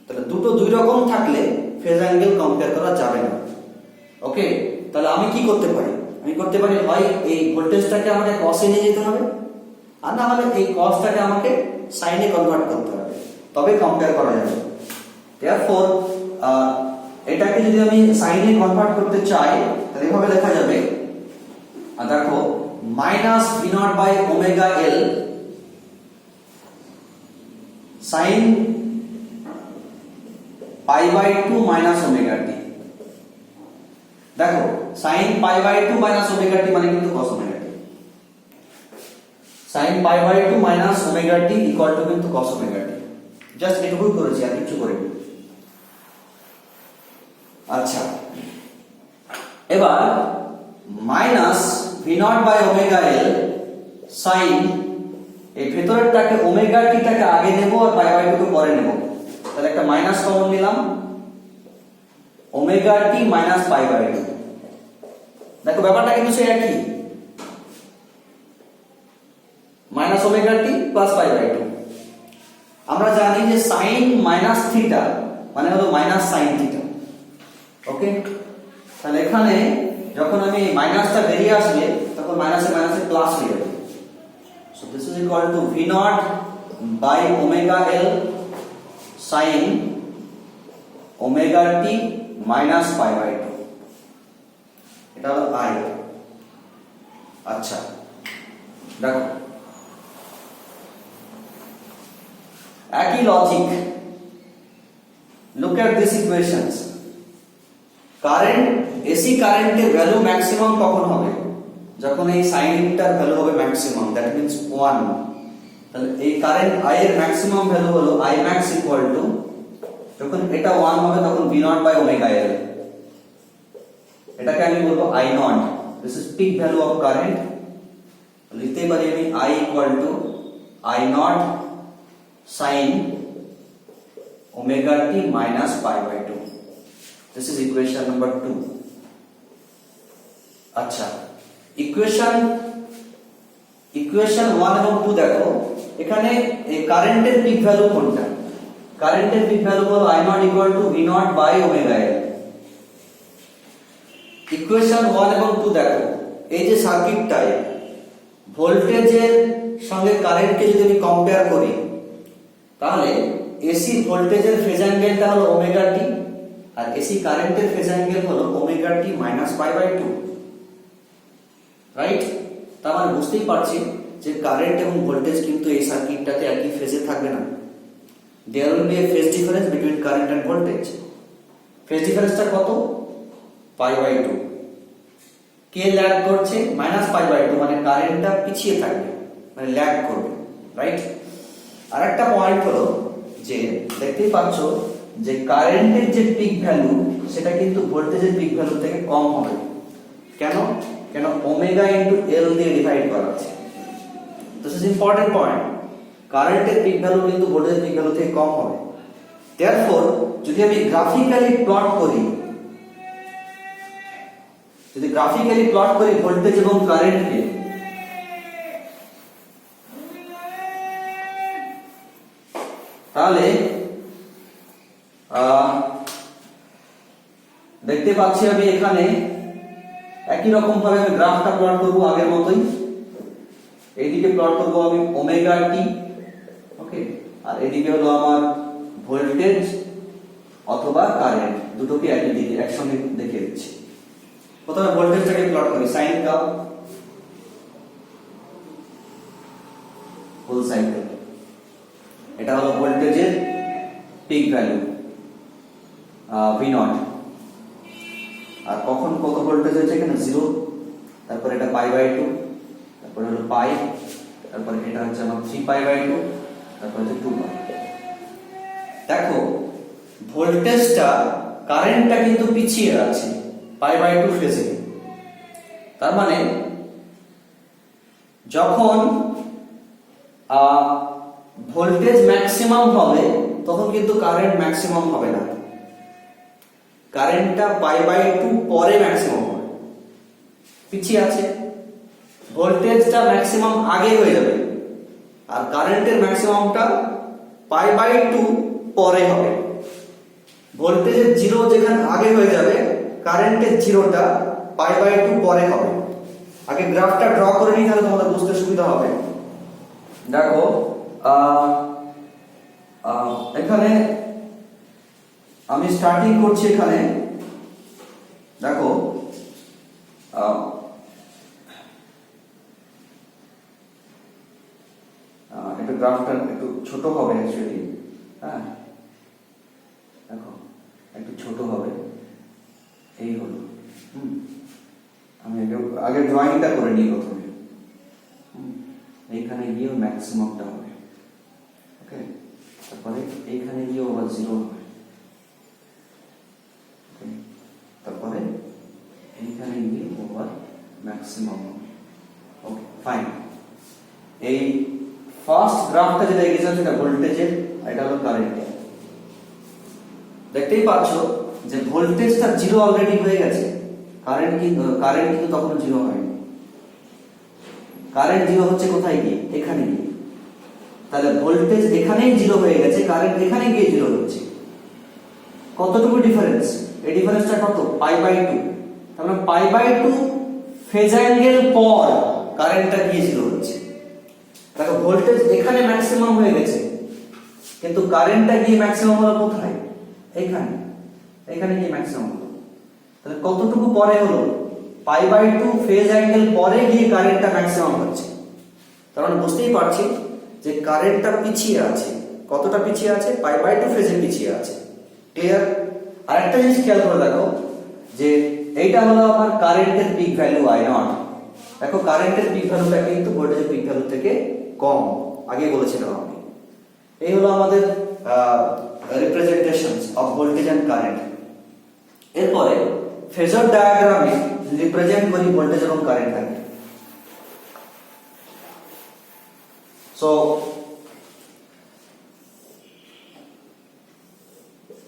তাহলে দুটো দুই রকম থাকলে ফেজ অ্যাঙ্গেল কম্পেয়ার করা যাবে না। ওকে, তাহলে আমি কি করতে পারি? আমি করতে পারি হয় এই ভোল্টেজটাকে আমাকে কসে নিয়ে যেতে হবে, আর না হলে এই কসটাকে আমাকে সাইনে কনভার্ট করতে হবে, তবে কম্পেয়ার করা যাবে। therefore এটাকে যদি আমি সাইনে কনভার্ট করতে চাই তাহলে এভাবে লেখা যাবে, দেখো minus v naught by omega L sin pi by 2 minus omega t। দেখো sin pi by 2 minus omega t মানে কিন্তু cos omega t, sin pi by 2 minus omega t equal to কিন্তু cos omega t। জাস্ট এটুকুই করেছি, আর কিছু করিনি। আচ্ছা, এবার minus v naught by omega L sin, এই ভেতরেরটাকে ওমেগা টি টাকে আগে নেব আর পাই বাই 2 কে পরে নেব, তাহলে একটা মাইনাস কমন নিলাম, omega T minus pi by 2। দেখো ব্যাপারটা কিন্তু সেই একই, minus omega t plus pi by 2। আমরা জানি যে সাইন মাইনাস থিটা মানে হলো মাইনাস সাইন থিটা। ওকে, তাহলে এখানে যখন আমি মাইনাসটা বেরিয়ে আসবে তখন মাইনাসে মাইনাসে প্লাস হয়ে যাবে। So this is equal to v naught by omega L sin omega t minus pi by 2, এটা হলো I। আচ্ছা দেখো একই logic, look at this equations। Current, AC কারেন্টের ভ্যালু ম্যাক্সিমাম কখন হবে? যখন এই সাইনটার ভ্যালু হবে ম্যাক্সিমাম, দ্যাট মিন্স 1। তাহলে এই কারেন্ট I এর ম্যাক্সিমাম ভ্যালু হলো I max ইকুয়াল টু, যখন এটা 1 হবে তখন v naught by omega L, এটাকে আমি বলবো I naught, this is pick value of current. লিখতে পারি আমি I equal to I naught sin omega t minus pi by 2। This is equation number 2। আচ্ছা, ইকুয়েশন 1 এবং 2 দেখো, এখানে এই কারেন্টের পিক ভ্যালু কোনটা? কারেন্টের পিক ভ্যালু হলো I naught equal to v naught by omega L। Equation 1 এবং 2 দেখো, এই যে সার্কিটটায় ভোল্টেজের সঙ্গে কারেন্টকে যদি আমি কম্পেয়ার করি, তাহলে এসি ভোল্টেজের ফেজ অ্যাঙ্গেলটা হলো ওমেগা টি, আর এসি কারেন্টের ফেজ অ্যাঙ্গেল হলো omega T minus pi by 2, right? তার মানে বুঝতেই পারছি যে কারেন্ট এবং ভোল্টেজ কিন্তু এই সার্কিটটাতে একই ফেজে থাকবে না। There will be a phase difference between current and voltage. Phase ডিফারেন্সটা কত? Pi by 2। কে ল্যাগ করছে? মাইনাস পাই বাই 2, মানে কারেন্টটা পিছিয়ে থাকবে, মানে ল্যাগ করবে, রাইট? আর একটা পয়েন্ট হলো যে দেখতেই পাচ্ছ যে কারেন্টের যে পিক ভ্যালু সেটা কিন্তু ভোল্টেজের পিক ভ্যালু থেকে কম হবে। কেন? কেন ওমেগা ইনটু এল দিয়ে ডিভাইড করা আছে। This is important point. কারেন্টের পিক ভ্যালু কিন্তু ভোল্টেজের পিক ভ্যালু থেকে কম হবে। দেয়ারফর যদি আমি গ্রাফিক্যালি প্লট করি, ভোল্টেজ এবং কারেন্টকে, তাহলে দেখতে পাচ্ছি আমি এখানে একই রকম ভাবে আমি গ্রাফটা প্লট করব আগের মতোই। এইদিকে প্লট করব আমি ওমেগা টি, ওকে, আর এদিকে হলো আমার ভোল্টেজ অথবা কারেন্ট, দুটোকে একই দিকে একসঙ্গে দেখিয়ে দিচ্ছি। প্রথমে ভোল্টেজটাকে প্লট করি, সাইন কার্ভ, ফুল সাইকেল। এটা হলো ভোল্টেজের পিক ভ্যালু V0, আর কখন কত ভোল্টেজ হয়েছে এখানে 0, তারপর এটা পাই বাই 2, তারপর হলো পাই, তারপর এটা হচ্ছে আমার 3 পাই বাই 2, তারপর হচ্ছে 2 পাই। দেখো ভোল্টেজটা, কারেন্টটা কিন্তু পিছিয়ে আছে পাই বাই 2 ফেজে। তার মানে যখন ভোল্টেজ ম্যাক্সিমাম হবে তখন কিন্তু কারেন্ট ম্যাক্সিমাম হবে না। কারেন্টটা পাই বাই 2 পরে ম্যাক্সিমাম হবে, পিছিয়ে আছে। ভোল্টেজটা ম্যাক্সিমাম আগে হয়ে যাবে, আর কারেন্টের ম্যাক্সিমামটা পাই বাই 2 পরে হবে। ভোল্টেজের 0 যেখানে আগে হয়ে যাবে, কারেন্টের 0টা পাই বাই 2 পরে হবে। আগে গ্রাফটা ড্র করে নিই, তাহলে তোমাদের বুঝতে সুবিধা হবে। দেখো এখানে আমি স্টার্টিং করছি, এখানে দেখো একটু গ্রাফটা একটু ছোট হবে অ্যাকচুয়ালি, হ্যাঁ দেখো একটু ছোট হবে। এই হলো, আমি আগে ড্রয়িংটা করে নিই প্রথমে। এইখানে গিয়েও ম্যাক্সিমামটা হবে, ওকে, তারপরে এইখানে গিয়েও আবার 0 হবে, তারপরে এইখানে গিয়ে আবার ম্যাক্সিমাম হবে, ওকে ফাইন। এই ফার্স্ট গ্রাফটা যেটা এঁকেছিলাম সেটা ভোল্টেজের, এটা হলো কারেন্ট। দেখতেই পাচ্ছ যে ভোল্টেজটা 0 অলরেডি হয়ে গেছে, কারেন্ট কিন্তু তখন 0 হয়নি। কারেন্ট 0 হচ্ছে কোথায় গিয়ে? এখানে গিয়ে। তাহলে ভোল্টেজ এখানেই 0 হয়ে গেছে, কারেন্ট এখানে গিয়ে 0 হচ্ছে। কতটুকু ডিফারেন্স? এই ডিফারেন্সটা কত? Pi by 2। তার মানে পাই বাই 2 ফেজ অ্যাঙ্গেল পর কারেন্টটা গিয়ে 0 হচ্ছে। দেখো ভোল্টেজ এখানে ম্যাক্সিমাম হয়ে গেছে, কিন্তু কারেন্টটা গিয়ে ম্যাক্সিমাম হলো কোথায়? এখানে গিয়ে ম্যাক্সিমাম হলো। তাহলে কতটুকু পরে হলো? পাই বাই 2 ফেজ অ্যাঙ্গেল পরে গিয়ে কারেন্টটা ম্যাক্সিমাম হচ্ছে। তার মানে বুঝতেই পারছি যে কারেন্টটা পিছিয়ে আছে। কতটা পিছিয়ে আছে? পাই বাই 2 ফেজে পিছিয়ে আছে। ক্লিয়ার? আরেকটা জিনিস খেয়াল করে দেখো যে এইটা হলো আমার কারেন্টের পিক ভ্যালু I0। দেখো কারেন্টের পিক ভ্যালুটা কিন্তু ভোল্টেজের পিক ভ্যালু থেকে কম, আগে বলেছিলাম আমি। এই হলো আমাদের representations of voltage and current. এরপরে ফেজর ডায়াগ্রামে রিপ্রেজেন্ট করি ভোল্টেজ এবং কারেন্টটাকে। So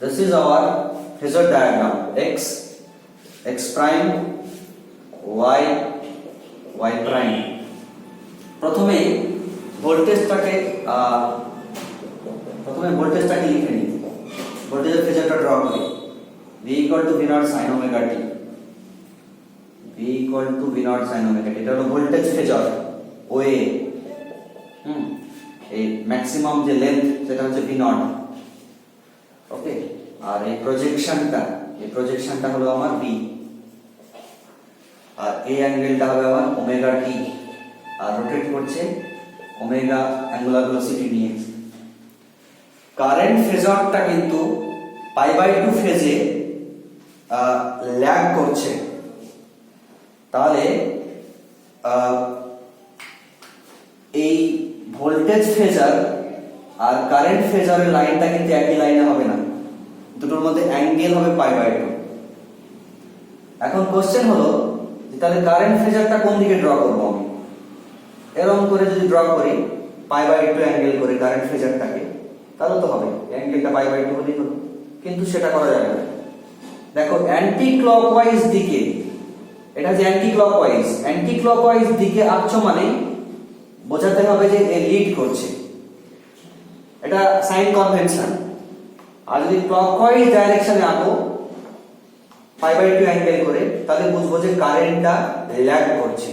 this is our phasor diagram, x prime, y prime। প্রথমে ভোল্টেজটাকে লিখে নিই, ভোল্টেজের ফেজরটা ড্র করি। V = V0 sin omega t। V equal to V naught sin omega t, এটা হলো ভোল্টেজ ফেজর ওয়ে। এই ম্যাক্সিমাম যে লেন্থ সেটা হচ্ছে V naught, ওকে। আর এই প্রজেকশনটা হলো আমার V, আর এই অ্যাঙ্গেলটা হবে আমার ওমেগা t, আর রোটেট করছে ওমেগা অ্যাঙ্গুলার ভেলোসিটি নিয়ে। কারেন্ট ফেজরটা কিন্তু π/2 ফেজে ল্যাগ করছে, তাহলে এই ভোল্টেজ ফেজার আর কারেন্ট ফেজারের লাইনটা কিন্তু একই লাইনে হবে না, দুটোর মধ্যে অ্যাঙ্গেল হবে π/2। এখন কোশ্চেন হলো তাহলে কারেন্ট ফেজারটা কোন দিকে ড্র করব আমি? এরকম করে যদি ড্র করি π/2 অ্যাঙ্গেল করে কারেন্ট ফেজারটাকে, তাহলে তো হবে অ্যাঙ্গেলটা π/2 হলেই হলো, কিন্তু সেটা করা যাবে না। দেখো অ্যান্টি ক্লকওয়াইজ দিকে, এটা যে অ্যান্টি ক্লকওয়াইজ দিকে আঁকছো মানে বোঝাতে হবে যে এ লিড করছে, এটা সাইন কনভেনশন। আর যদি ক্লকওয়াইজ ডাইরেকশনে আঁকো π/2 অ্যাঙ্গেল করে, তাহলে বুঝবো যে কারেন্টটা ল্যাগ করছে।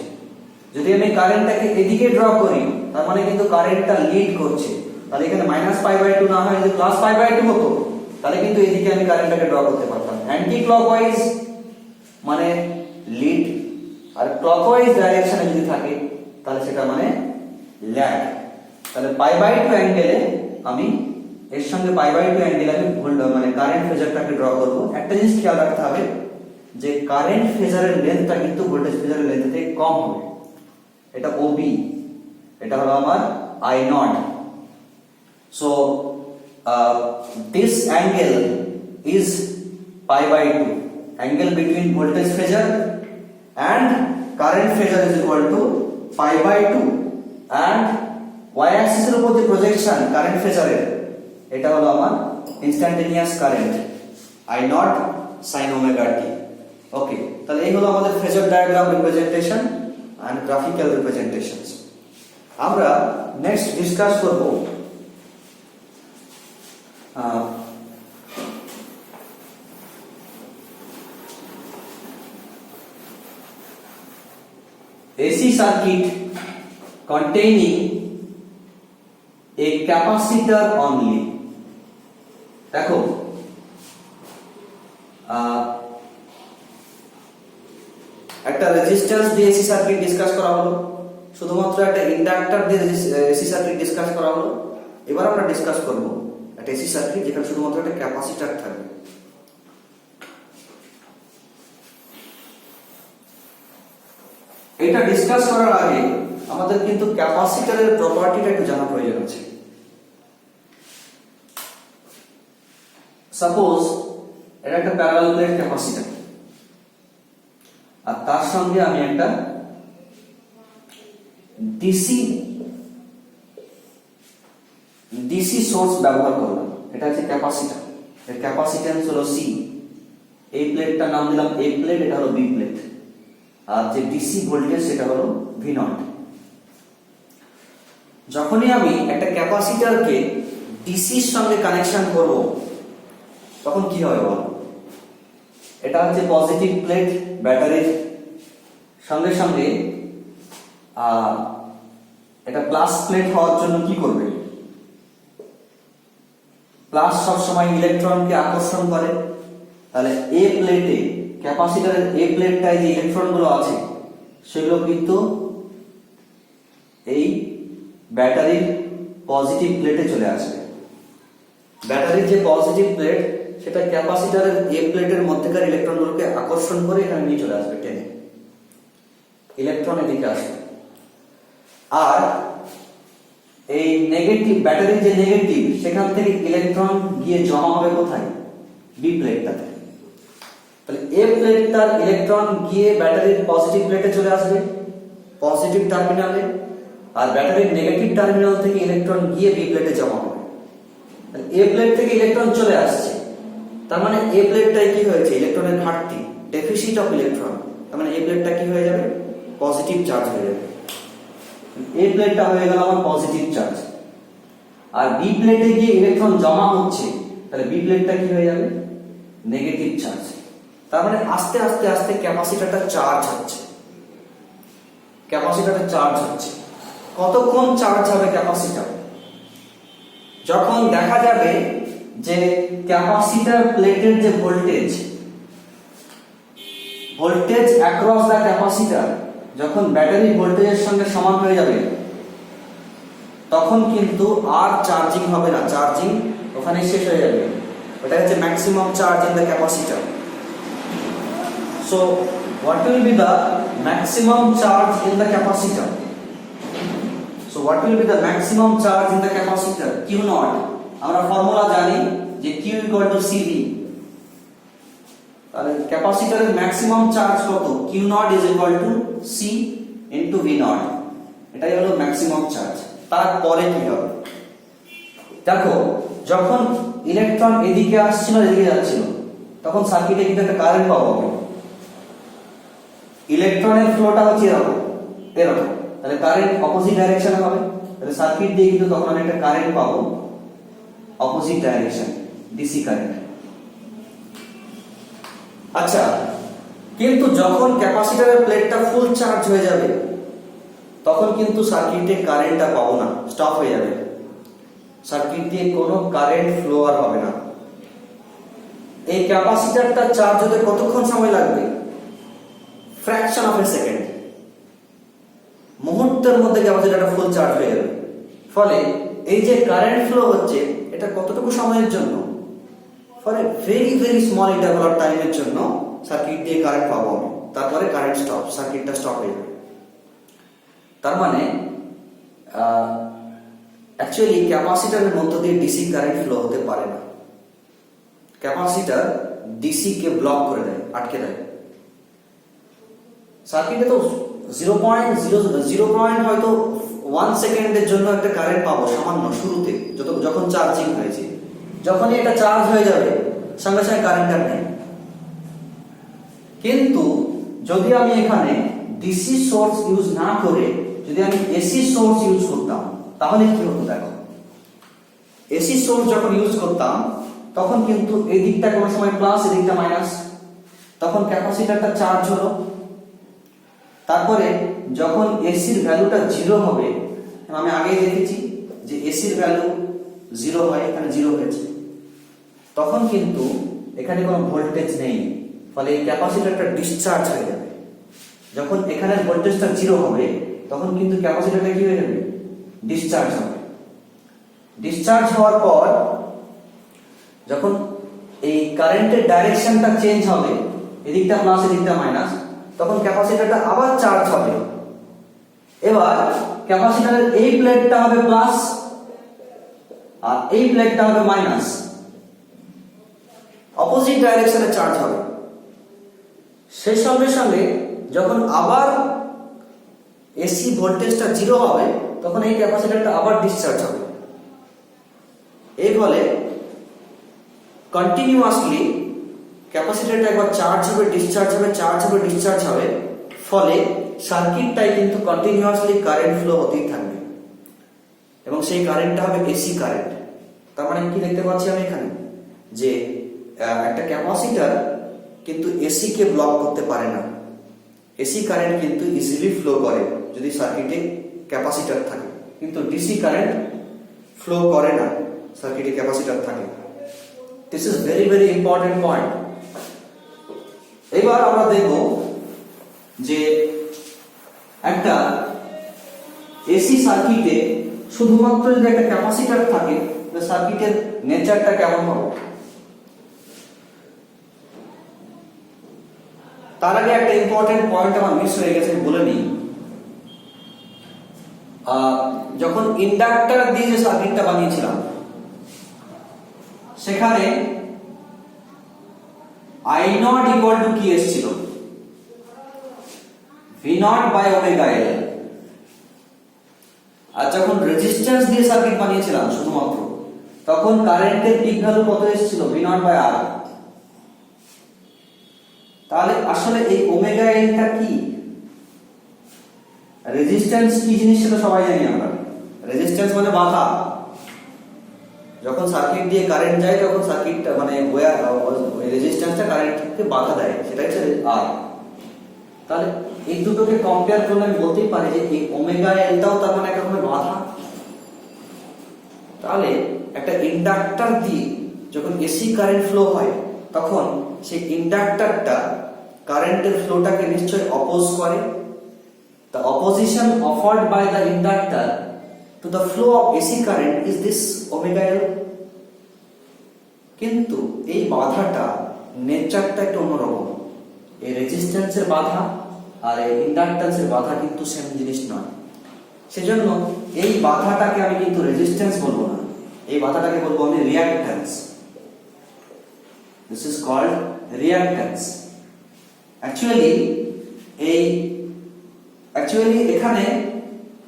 যদি আমি কারেন্টটাকে এদিকে ড্র করি, তার মানে কিন্তু কারেন্টটা লিড করছে, তাহলে এখানে -π/2 না হয় যদি +π/2 হতো, তাহলে কিন্তু এদিকে আমি কারেন্টটাকে ড্র করতে পারতাম। অ্যান্টি ক্লকওয়াইজ মানে লিড, আর ক্লকওয়াইজ ডাইরেকশনে যদি থাকে তাহলে সেটা মানে ল্যাগ। তাহলে π/2 অ্যাঙ্গেলে আমি এর সঙ্গে π/2 অ্যাঙ্গেলে আমি মানে কারেন্ট ফেজারটাকে ড্র করব। একটা জিনিস খেয়াল রাখতে হবে যে কারেন্ট ফেজারের লেন্থটা কিন্তু ভোল্টেজ ফেজারের লেন্থ থেকে কম হবে। এটা OB, এটা হলো আমার I0। So this angle is π/2, angle between voltage phasor and current phasor is equal to π/2, and y axis এর উপর যে প্রজেকশন কারেন্ট ফেজারের, এটা হলো আমার instantaneous current I0 sin omega t। ওকে, তাহলে এই হলো আমাদের phasor diagram representation and graphical representations। আমরা নেক্সট ডিসকাস করব AC circuit containing a capacitor only। দেখো একটা রেজিস্ট্যান্স দিয়ে এসি সার্কিট ডিসকাস করা হলো, শুধুমাত্র একটা ইন্ডাক্টর দিয়ে এসি সার্কিট ডিসকাস করা হলো। এবার আমরা ডিসকাস করব একটা এসি সার্কিট যেখানে শুধুমাত্র একটা ক্যাপাসিটর থাকবে। এটা ডিসকাস করার আগে আমাদের কিন্তু ক্যাপাসিটরের প্রপার্টিটা একটু জানা প্রয়োজন আছে। সাপোজ এটা একটা প্যারালাল প্লেট ক্যাপাসিটর, আর তার সঙ্গে আমি একটা ডিসি সোর্স ব্যবহার করলাম। এটা হচ্ছে ক্যাপাসিটর, এর ক্যাপাসিট্যান্স হলো C। এই প্লেটটার নাম দিলাম A প্লেট, এটা হলো B প্লেট, আর যে ডিসি ভোল্টেজ সেটা হলো V0। যখনই আমি একটা ক্যাপাসিটরকে ডিসির সঙ্গে কানেকশন করব তখন কি হবে বলো? এটা হচ্ছে পজিটিভ প্লেট ব্যাটারির, সঙ্গে সঙ্গে এটা প্লাস প্লেট হওয়ার জন্য কি করবে? প্লাস সবসময় ইলেকট্রনকে আকর্ষণ করে। তাহলে এ প্লেটে, ক্যাপাসিটরের এ প্লেটটায় যে ইলেকট্রনগুলো আছে সেগুলো কিন্তু এই ব্যাটারির পজিটিভ প্লেটে চলে আসবে। ব্যাটারির যে পজিটিভ প্লেট সেটা ক্যাপাসিটরের এ প্লেটের মধ্যেকার ইলেকট্রনগুলোকে আকর্ষণ করে এখানে নিয়ে চলে আসবে, টেনে ইলেকট্রন এদিকে আসবে। আর এই নেগেটিভ ব্যাটারির যে নেগেটিভ, সেখান থেকে ইলেকট্রন গিয়ে জমা হবে কোথায়? বি প্লেটটাতে। তাহলে এ প্লেটটার ইলেকট্রন গিয়ে ব্যাটারির পজিটিভ প্লেটে চলে আসবে, পজিটিভ টার্মিনালে, আর ব্যাটারির নেগেটিভ টার্মিনাল থেকে ইলেকট্রন গিয়ে বি প্লেটে জমা হবে। তাহলে এ প্লেট থেকে ইলেকট্রন চলে আসছে, তার মানে এ প্লেটটাই কি হয়েছে? ইলেকট্রনের ঘাটতি, ডেফিসিট অফ ইলেকট্রন। তার মানে এ প্লেটটা কি হয়ে যাবে? পজিটিভ চার্জ হয়ে যাবে। এ প্লেটটা হয়ে গেল আমার পজিটিভ চার্জ, আর বি প্লেটে গিয়ে ইলেকট্রন জমা হচ্ছে, তাহলে বি প্লেটটা কি হয়ে যাবে? Negative charge. তার মানে আস্তে আস্তে আস্তে ক্যাপাসিটরটা চার্জ হচ্ছে, ক্যাপাসিটরটা চার্জ হচ্ছে। কতক্ষণ চার্জ হবে ক্যাপাসিটর? যখন দেখা যাবে যে ক্যাপাসিটর প্লেটের যে ভোল্টেজ অ্যাক্রস দ্য ক্যাপাসিটর যখন ব্যাটারি ভোল্টেজের সঙ্গে সমান হয়ে যাবে, তখন কিন্তু আর চার্জিং হবে না, চার্জিং ওখানে শেষ হয়ে যাবে। ওটা হচ্ছে maximum charge in the capacitor. So what will be the maximum charge in the capacitor? So what will be the maximum charge in the capacitor? Q naught, আমরা ফর্মুলা জানি যে Q equal to CV। তাহলে ক্যাপাসিটরের maximum charge কত? Q naught is equal to C into V naught। এটাই হলো maximum charge. তারপরে কি হবে দেখো, যখন ইলেকট্রন এদিকে আসছিল এদিকে যাচ্ছিল, তখন সার্কিটে কিন্তু একটা কারেন্ট পাবো হবে। ইলেকট্রনের ফ্লোটা হচ্ছে এরকম এরকম, তাহলে কারেন্ট অপোজিট ডাইরেকশনে হবে। তাহলে সার্কিট দিয়ে কিন্তু তখন আমি একটা কারেন্ট পাবো অপোজিট ডাইরেকশন, ডিসি কারেন্ট। আচ্ছা, কিন্তু যখন ক্যাপাসিটরের প্লেটটা ফুল চার্জ হয়ে যাবে, তখন কিন্তু সার্কিটে কারেন্টটা পাবো না, স্টপ হয়ে যাবে। সার্কিট দিয়ে কোনো কারেন্ট ফ্লো আর হবে না। এই ক্যাপাসিটরটা চার্জ হতে কতক্ষণ সময় লাগবে? ফ্র্যাকশন অফ এ সেকেন্ড, মুহূর্তের মধ্যে ক্যাপাসিটরটা ফুল চার্জ হয়ে যাবে। ফলে এই যে কারেন্ট ফ্লো হচ্ছে, এটা কতটুকু সময়ের জন্য? For a very very small interval of টাইমের জন্য সার্কিট দিয়ে কারেন্ট পাবো আমি, তারপরে কারেন্ট স্টপ, সার্কিটটা স্টপ হয়ে যাবে। তার মানে অ্যাকচুয়ালি ক্যাপাসিটরের মধ্য দিয়ে ডিসি কারেন্ট ফ্লো হতে পারে না। ক্যাপাসিটর ডিসি কে ব্লক করে দেয়, আটকে দেয়। সার্কিটে তো 0.0 হয়তো 1 সেকেন্ডের জন্য একটা কারেন্ট পাবো সামান্য শুরুতে, যখন চার্জিং হয়েছে। যখনই এটা চার্জ হয়ে যাবে, সঙ্গে সঙ্গে কারেন্ট আর নেই। কিন্তু যদি আমি এখানে ডিসি সোর্স ইউজ না করে যদি আমি এসি সোর্স ইউজ করতাম, তাহলে কি হতো দেখো। এসি সোর্স যখন ইউজ করতাম, তখন কিন্তু এই দিকটা কোনো সময় প্লাস, এই দিকটা মাইনাস, তখন ক্যাপাসিটরটা চার্জ হলো। তারপরে যখন এসির ভ্যালুটা 0 হবে, আমি আগেই দেখেছি যে এসির ভ্যালু 0 হয়, এখানে 0 হয়েছে, তখন কিন্তু এখানে কোনো ভোল্টেজ নেই। ফলে এই ক্যাপাসিটরটা ডিসচার্জ হয়ে যাবে। যখন এখানে ভোল্টেজটা 0 হবে, তখন কিন্তু ক্যাপাসিটরটা কি হয়ে যাবে? ডিসচার্জ হবে। ডিসচার্জ হওয়ার পর যখন এই কারেন্টের ডাইরেকশনটা চেঞ্জ হবে, এদিকটা প্লাস এদিকটা মাইনাস, তখন ক্যাপাসিটরটা আবার চার্জ হবে। এবার ক্যাপাসিটরের এই প্লেটটা হবে প্লাস আর এই প্লেটটা হবে মাইনাস, অপোজিট ডাইরেকশনে চার্জ হবে। সেই সঙ্গে সঙ্গে যখন আবার এসি ভোল্টেজটা 0 হবে, তখন এই ক্যাপাসিটরটা আবার ডিসচার্জ হবে। এই ফলে কন্টিনিউয়াসলি ক্যাপাসিটরটা একবার চার্জ হবে, ডিসচার্জ হবে, চার্জ হবে, ডিসচার্জ হবে। ফলে সার্কিটটাই কিন্তু কন্টিনিউয়াসলি কারেন্ট ফ্লো হতেই থাকবে, এবং সেই কারেন্টটা হবে এসি কারেন্ট। তার মানে কি দেখতে পাচ্ছি আমি এখানে, যে একটা ক্যাপাসিটর কিন্তু এসি কে ব্লক করতে পারে না। এসি কারেন্ট কিন্তু ইজিলি ফ্লো করে যদি সার্কিটে ক্যাপাসিটর থাকে, কিন্তু ডিসি কারেন্ট ফ্লো করে না সার্কিটে ক্যাপাসিটর থাকে। This is very very important point. এবার আমরা দেখব যে একটা এসি সার্কিটে শুধুমাত্র যদি একটা ক্যাপাসিটর থাকে, সার্কিটের নেচারটা কেমন হবে। তার আগে একটা ইম্পর্টেন্ট পয়েন্ট আমার মিস হয়ে গেছে, বলে নিই। যখন ইন্ডাক্টর দিয়ে যে সার্কিটটা বানিয়েছিলাম, সেখানে I naught equal to কি এসেছিল? V naught by omega L। আর যখন রেজিস্ট্যান্স দিয়ে সার্কিট বানিয়েছিলাম শুধুমাত্র, তখন কারেন্টের পিক ভ্যালু কত এসেছিল? V naught by R। তাহলে আসলে এই ওমেগা এল টা কি? রেজিস্ট্যান্স কি জিনিস সেটা সবাই জানি আমরা। রেজিস্ট্যান্স মানে বাধা। যখন সার্কিট দিয়ে কারেন্ট যায় তখন সার্কিটটা মানে ওই রেজিস্ট্যান্সটা কারেন্টকে বাধা দেয়, সেটা হচ্ছে আর। তাহলে এই দুটোকে কম্পেয়ার করলে আমি বলতেই পারি যে এই ওমেগা এলটাও তার মানে এক রকমের বাধা। তাহলে একটা ইন্ডাক্টর দিয়ে যখন এসি কারেন্ট ফ্লো হয় তখন সেই ইন্ডাক্টরটা কারেন্টের ফ্লোটাকে নিশ্চয়ই অপোজ করে। The opposition offered by the inductor to the flow of AC current is this omega L. কিন্তু এই বাধাটা নেচারটা একটু অন্যরকম। এই রেজিস্ট্যান্সের বাধা আর এই ইন্ডাক্ট্যান্সের বাধা কিন্তু সেম জিনিস নয়। সেজন্য এই বাধাটাকে আমি কিন্তু রেজিস্ট্যান্স বলবো না, এই বাধাটাকে বলবো আমি reactance. This is called reactance. Actually এখানে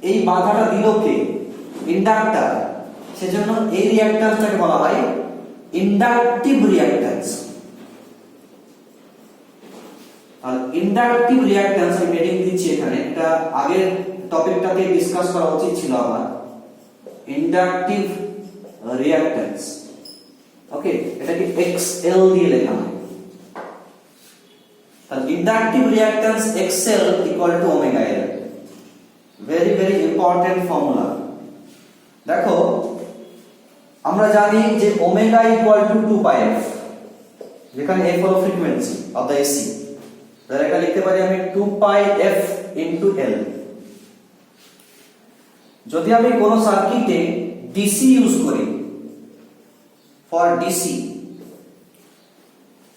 এই বাধাটা দিল কে? ইন্ডাক্টর। সেজন্য এই রিঅ্যাক্ট্যান্সটাকে বলা হয় ইন্ডাকটিভ রিঅ্যাক্ট্যান্স। আর ইন্ডাকটিভ রিঅ্যাক্ট্যান্স আমি হেডিং দিচ্ছি এখানে, এটা আগের টপিকটাতে ডিসকাস করা উচিত ছিল আমার। ইন্ডাকটিভ রিঅ্যাক্ট্যান্স, ওকে, এটাকে XL দিয়ে লেখা হয়। তাহলে inductive reactance XL equal to omega L। Very very important formula. দেখো আমরা জানি যে omega equal to 2 pi f, যেখানে f হলো ফ্রিকোয়েন্সি অফ দা AC। তাহলে এটা লিখতে পারি আমি 2 পাই f ইনটু L। যদি আমি কোন সার্কিটে DC ইউজ করি, ফর DC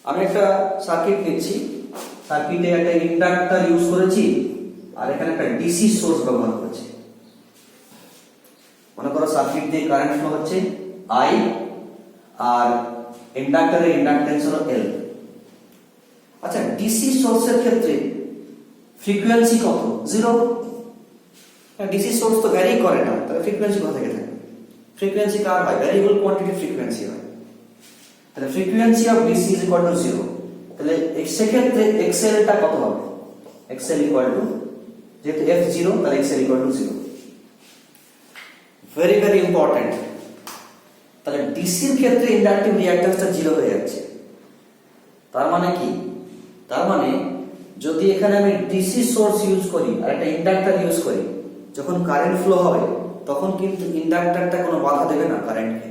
আমি একটা সার্কিট নিচ্ছি, সার্কিটে একটা ইন্ডাক্টর ইউজ করেছি আর এখানে একটা DC সোর্স ব্যবহার করেছি। মনে করো সার্কিট দিয়ে কারেন্ট ফ্লো হচ্ছে I আর ইন্ডাক্টরের ইন্ডাক্টেন্স হলো L। আচ্ছা, DC সোর্সের ক্ষেত্রে ফ্রিকোয়েন্সি কত? 0। DC সোর্স তো ভ্যারি করে না, তাহলে ফ্রিকোয়েন্সি কোথা থেকে থাকে? ফ্রিকোয়েন্সি কার হয়? ভ্যারিয়েবল কোয়ান্টিটি ফ্রিকোয়েন্সি হয়। তাহলে frequency of DC is equal two 0। তাহলে সেক্ষেত্রে XL টা কত হবে? XL ইকুয়াল টু, যেহেতু F 0 তাহলে XL equal two 0। Very very important. তাহলে DC এর ক্ষেত্রে ইন্ডাকটিভ রিঅ্যাক্ট্যান্সটা 0 হয়ে যাচ্ছে। তার মানে কি? তার মানে যদি এখানে আমি DC সোর্স ইউজ করি আর একটা ইন্ডাক্টর ইউজ করি, যখন কারেন্ট ফ্লো হবে তখন কিন্তু ইন্ডাক্টরটা কোনো বাধা দেবে না কারেন্টকে।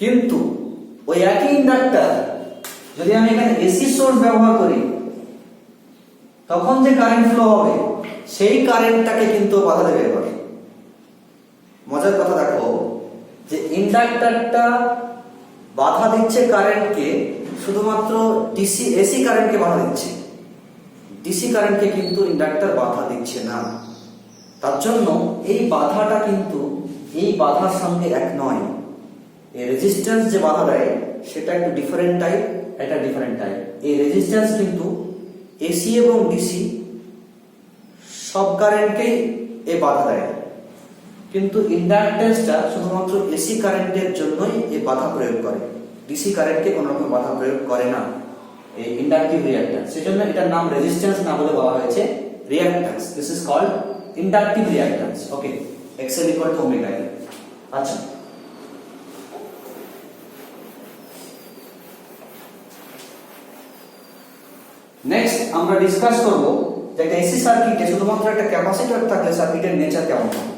কিন্তু ওই একই ইন্ডাক্টর যদি আমি এখানে এসি সোর্স ব্যবহার করি, তখন যে কারেন্ট ফ্লো হবে সেই কারেন্টটাকে কিন্তু বাধা দেবে। এবার মজার কথা দেখো যে ইন্ডাক্টরটা বাধা দিচ্ছে কারেন্টকে, শুধুমাত্র এসি কারেন্টকে বাধা দিচ্ছে, ডিসি কারেন্টকে কিন্তু ইন্ডাক্টর বাধা দিচ্ছে না। তার জন্য এই বাধাটা কিন্তু এই বাধার সঙ্গে এক নয়। এই রেজিস্ট্যান্স যে বাধা দেয় সেটা একটু ডিফারেন্ট টাইপ, এটা ডিফারেন্ট টাইপ। এই রেজিস্ট্যান্স কিন্তু এসি এবং ডিসি সব কারেন্টকেই এই বাধা দেয়, কিন্তু ইন্ডাক্ট্যান্সটা শুধুমাত্র এসি কারেন্টের জন্যই এই বাধা প্রয়োগ করে, ডিসি কারেন্টকে কোনো রকম বাধা প্রয়োগ করে না এই ইন্ডাকটিভ রিঅ্যাক্ট্যান্স। সেজন্য এটার নাম রেজিস্ট্যান্স না বলে বলা হয়েছে reactance. This is called inductive reactance. Okay, XL equal to omega L। আচ্ছা, নেক্সট আমরা ডিসকাস করব যে একটা এসি সার্কিটে শুধুমাত্র একটা ক্যাপাসিটর থাকলে সার্কিটের নেচার কেমন হয়।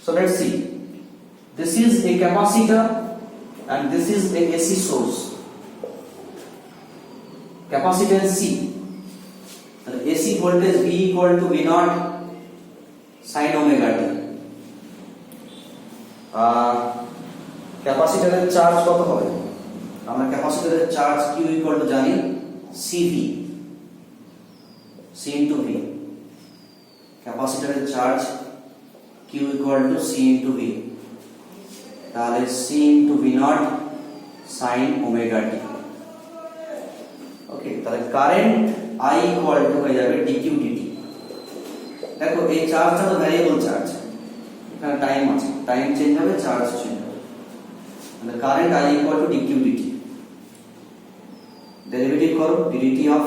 So let's see. This is a capacitor and this is a AC source. Capacitance C. AC voltage V equal to V naught sin omega t. ক্যাপাসিটরের চার্জ কত হবে? আমরা ক্যাপাসিটরের চার্জ Q ইকুয়াল টু জানি CV, C into V। ক্যাপাসিটরের charge Q equal to C into V, তাহলে C into V naught sin omega t। ওকে, তাহলে current I equal to হয়ে যাবে dq dt। দেখো এই চার্জটা তো ভ্যারিয়েবল চার্জ, এখানে টাইম আছে, টাইম চেঞ্জ হবে, চার্জ চেঞ্জ হবে। তাহলে current I equal to dq dt। Derivative করো, dt অফ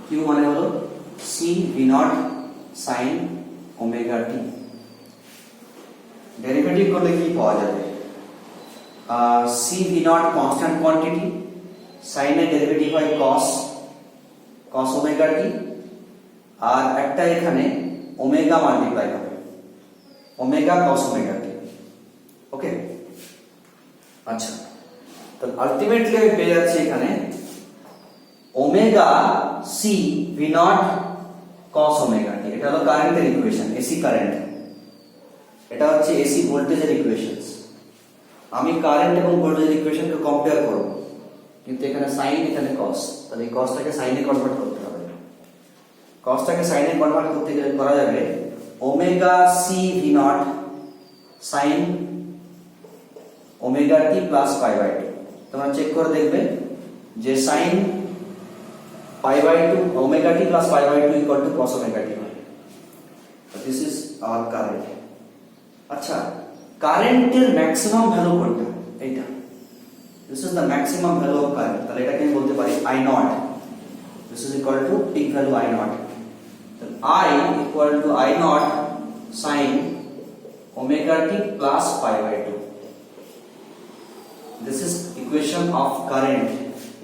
Q মানে হলো C V naught sin omega t। Derivative করলে কি পাওয়া যাবে? C V naught constant quantity, sine এর ডেরিভেটিভ হয় cos ওমেগা টি, আর একটা এখানে ওমেগা মাল্টিপ্লাই হবে omega cos omega t. Okay, আচ্ছা, তো আলটিমেটলি আমি পেয়ে যাচ্ছি এখানে omega C V naught cos omega t. এটা হলো কারেন্টের ইকুয়েশন, এসি কারেন্ট। এটা হচ্ছে এসি ভোল্টেজের ইকুয়েশনস। আমি কারেন্ট এবং ভোল্টেজের ইকুয়েশনকে কম্পেয়ার করব, কিন্তু এখানে সাইন, এখানে cos, তাহলে এই cosটাকে সাইনে কনভার্ট করতে হবে। cosটাকে সাইনে কনভার্ট করতে গেলে করা যাবে omega C V naught sine omega t plus pi by two. তোমরা চেক করে দেখবে যে sine pi by two omega t plus pi by two equal to cos omega t হয়। This is our current. আচ্ছা, কারেন্টের maximum value কোনটা? এইটা, this is the maximum value of current. তাহলে এটাকে আমি বলতে পারি I naught, this is equal to peak value I naught. তাহলে I equal to I naught sine omega t plus pi by two. This is equation of current,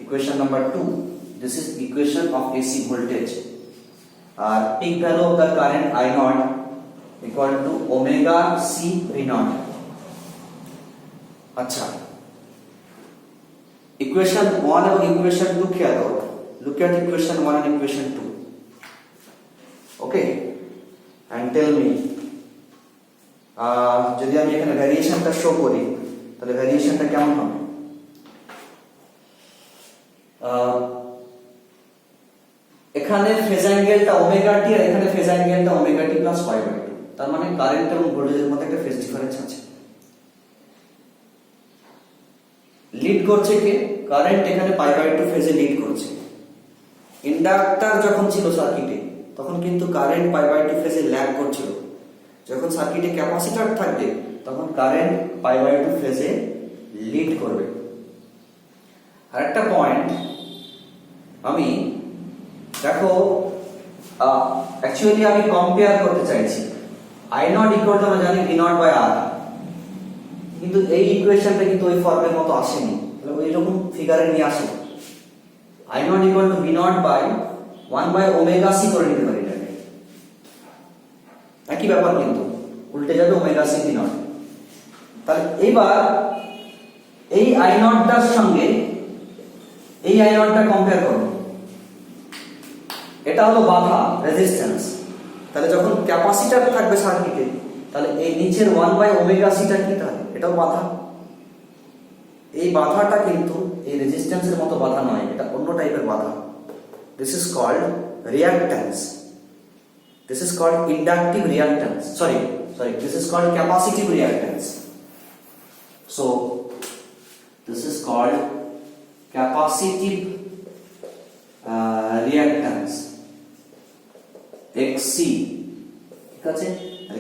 equation number 2. This is equation of AC voltage. Peak value of the current I naught equal to omega C V naught. अच्छा, equation 1 और equation 2 क्या दो? Look at equation 1 and equation 2. Okay, and tell me, যদি আমি এখানে ভ্যারিয়েশনটা show করি তাহলে ভ্যারিয়েশনটা কেমন হবে? এখানে ফেজ অ্যাঙ্গেলটা ওমেগা টি আর এখানে ফেজ অ্যাঙ্গেলটা omega t plus pi by two. তার মানে কারেন্ট এবং ভোল্টেজের মধ্যে একটা ফেজ ডিফারেন্স আছে। লিড করছে কে? কারেন্ট এখানে পাই বাই টু ফেজে লিড করছে। ইন্ডাক্টর যখন ছিল সার্কিটে তখন কিন্তু কারেন্ট পাই বাই টু ফেজে ল্যাগ করছিল। যখন সার্কিটে ক্যাপাসিটর থাকবে তখন কারেন্ট পাই বাই টু ফেজে লিড করবে। আরেকটা পয়েন্ট, আমি দেখো অ্যাকচুয়ালি আমি কম্পেয়ার করতে চাইছি। I নট ইকুয়াল টু আমরা জানি V নট বাই R, কিন্তু এই ইকুয়েশনটা কিন্তু ওই ফর্মের মতো আসেনি, ওই রকম ফিগারে নিয়ে আসে। I naught equal to V naught by 1 by omega C করে নিতে পারি এটাকে। একই ব্যাপার, কিন্তু উল্টে যাবে ওমেগা সি ভি নট। তাহলে এবার এই I নটটার সঙ্গে এই I নটটা কম্পেয়ার করো। এটা হলো বাধা, রেজিস্ট্যান্স। তাহলে যখন ক্যাপাসিটর থাকবে সার্কিটে তাহলে এই নিচের 1 বাই ওমেগা সিটা কি থাকে? এটাও বাধা। এই বাধাটা কিন্তু এই রেজিস্ট্যান্সের মতো বাধা নয়, এটা অন্য টাইপের বাধা। This is called reactance, this is called inductive reactance, sorry this is called capacitive reactance. So this is called capacitive reactance XC, ঠিক আছে?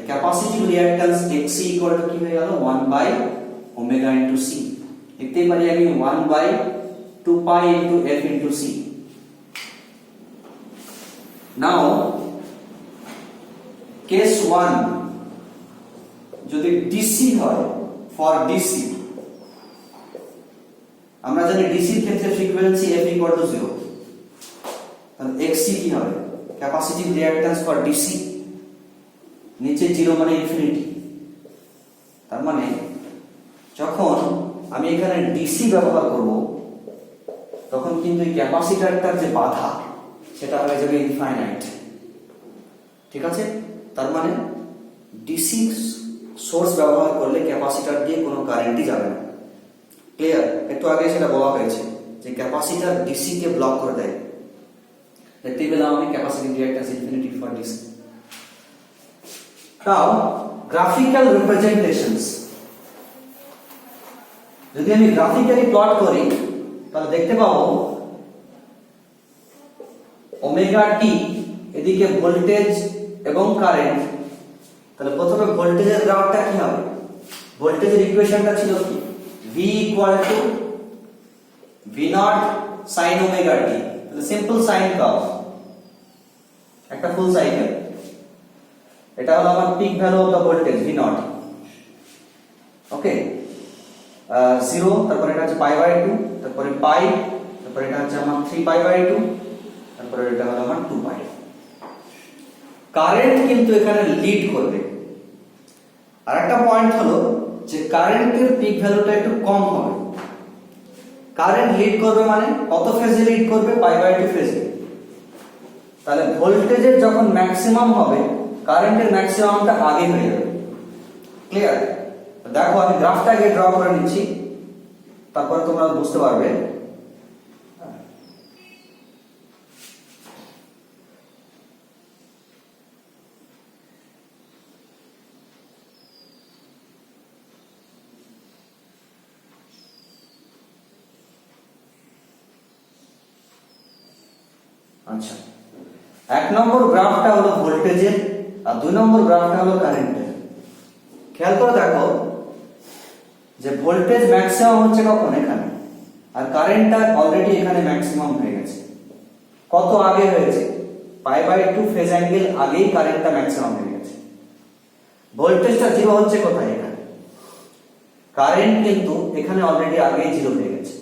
Capacitive reactance XC equal to কি হয়ে গেল? 1 বাই ওমেগা ইনটু C। লিখতে পারি আমি 1 by 2 pi into F into C। Now case 1, যদি DC হয়, ফর DC আমরা জানি DC এর ক্ষেত্রে ফ্রিকোয়েন্সি F ইকুয়াল টু 0, তাহলে XC কি হবে? ক্যাপাসিটিভ রিঅ্যাক্ট্যান্স ফর DC, নিচে 0 মানে ইনফিনিটি। তার মানে যখন আমি এখানে DC ব্যবহার করব তখন কিন্তু এই ক্যাপাসিটরটার যে বাধা সেটা হয়ে যাবে ইনফাইনাইট, ঠিক আছে? তার মানে DC সোর্স ব্যবহার করলে ক্যাপাসিটর দিয়ে কোনো কারেন্টই যাবে না। ক্লিয়ার? একটু আগে সেটা বলা হয়েছে যে ক্যাপাসিটর DC কে ব্লক করে দেয়। দেখতে পেলাম আমি capacitive reactance infinity for DC। Now graphical representations, যদি আমি গ্রাফিক্যালি প্লট করি তাহলে দেখতে পাবো ওমেগা টি এদিকে ভোল্টেজ এবং কারেন্ট। তাহলে প্রথমে ভোল্টেজের গ্রাফটা কি হবে? ভোল্টেজের ইকুয়েশনটা ছিল কি? V equal to V naught sine omega টি। তাহলে সিম্পল সাইন কার্ভ, একটা ফুল সাইকেল। এটা হলো আমার peak value of the voltage V naught. Okay, 0, তারপরে এটা হচ্ছে π/2, তারপরে পাই, তারপরে এটা হচ্ছে আমার 3π/2, তারপরে এটা হলো আমার 2π। কারেন্ট কিন্তু এখানে লিড করবে। আর একটা পয়েন্ট হলো যে কারেন্টের পিক ভ্যালুটা একটু কম হবে। কারেন্ট লিড করবে মানে কত ফেজে লিড করবে? π/2 ফেজে। তাহলে ভোল্টেজের যখন ম্যাক্সিমাম হবে কারেন্টের ম্যাক্সিমামটা আগে হয়ে যাবে। ক্লিয়ার? দেখো আমি গ্রাফটা আগে ড্র করে নিচ্ছি, তারপরে তোমরা বুঝতে পারবে। আচ্ছা, 1 নম্বর গ্রাফটা হলো ভোল্টেজের আর 2 নম্বর গ্রাফটা হলো কারেন্টের। খেয়াল করে দেখো যে ভোল্টেজ ম্যাক্সিমাম হচ্ছে কখন? এখানে। আর কারেন্টটা অলরেডি এখানে ম্যাক্সিমাম হয়ে গেছে। কত আগে হয়েছে? π/2 ফেজ অ্যাঙ্গেল আগেই কারেন্টটা ম্যাক্সিমাম হয়ে গেছে। ভোল্টেজটা 0 হচ্ছে কোথায়? এখানে। কারেন্ট কিন্তু এখানে অলরেডি আগেই 0 হয়ে গেছে।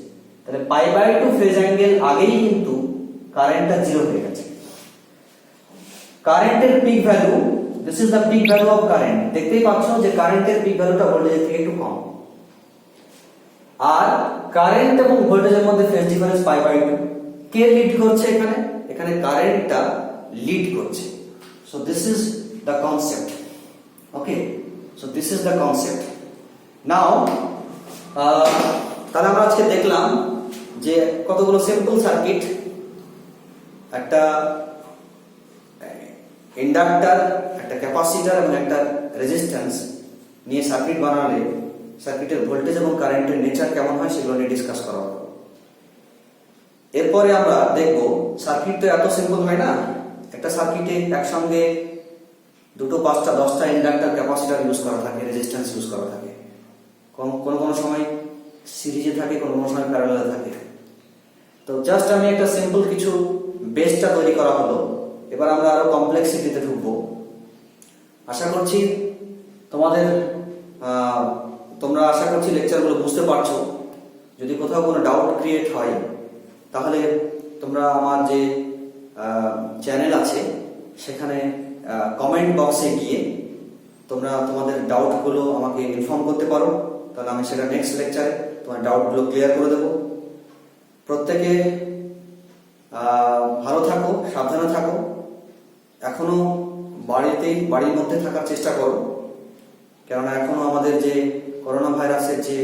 তাহলে π/2 ফেজ অ্যাঙ্গেল আগেই কিন্তু কারেন্টটা 0 হয়ে গেছে। কারেন্টের pick value, this is the peak value of current. দেখতেই পাচ্ছ যে কারেন্টের পিক ভ্যালুটা ভোল্টেজের থেকে একটু কম। আর কারেন্ট এবং ভোল্টেজের মধ্যে ফেজ ডিফারেন্স π/2। কে লিড করছে এখানে? এখানে কারেন্টটা লিড করছে। So this is the concept. Okay, so this is the concept. Now তাহলে আমরা আজকে দেখলাম যে কতগুলো সিম্পল সার্কিট, একটা ইন্ডাক্টর, একটা ক্যাপাসিটর এবং একটা রেজিস্ট্যান্স নিয়ে সার্কিট বানালে সার্কিটের ভোল্টেজ এবং কারেন্টের নেচার কেমন হয় সেগুলো নিয়ে ডিসকাস করা হবে। এরপরে আমরা দেখব সার্কিট তো এত সিম্পল হয় না। একটা সার্কিটে একসঙ্গে 2, 5, 10টা ইন্ডাক্টর, ক্যাপাসিটর ইউজ করা থাকে, রেজিস্ট্যান্স ইউজ করা থাকে। কোনো সময় সিরিজে থাকে, কোনো সময় প্যারালালে থাকে। তো জাস্ট আমি একটা সিম্পল কিছু বেসটা তৈরি করা হলো। এবার আমরা আরো কমপ্লেক্সিটিতে ঢুকবো। আশা করছি তোমরা আশা করছি লেকচারগুলো বুঝতে পারছো। যদি কোথাও কোনো ডাউট ক্রিয়েট হয় তাহলে তোমরা আমার যে চ্যানেল আছে সেখানে কমেন্ট বক্সে গিয়ে তোমরা তোমাদের ডাউটগুলো আমাকে ইনফর্ম করতে পারো। তাহলে আমি সেটা নেক্সট লেকচারে তোমার ডাউটগুলো ক্লিয়ার করে দেবো। প্রত্যেকে ভালো থাকো, সাবধানে থাকো। এখনো বাড়ির মধ্যে থাকার চেষ্টা করো, কেননা এখনো আমাদের যে করোনা ভাইরাসের যে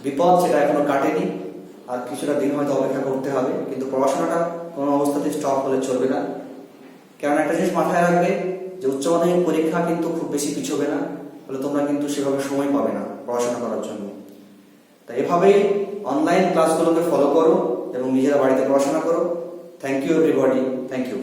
বিপদ সেটা এখনো কাটেনি। আর কিছুটা দিন হয়তো অপেক্ষা করতে হবে, কিন্তু পড়াশোনাটা কোনো অবস্থাতে স্টপ হলে চলবে না। কেননা একটা জিনিস মাথায় রাখবে যে উচ্চ মাধ্যমিক পরীক্ষা কিন্তু খুব বেশি পিছবে না, ফলে তোমরা কিন্তু সেভাবে সময় পাবে না পড়াশোনা করার জন্য। তাই এভাবেই অনলাইন ক্লাসগুলোকে ফলো করো এবং নিজেরা বাড়িতে পড়াশোনা করো। Thank you everybody, thank you.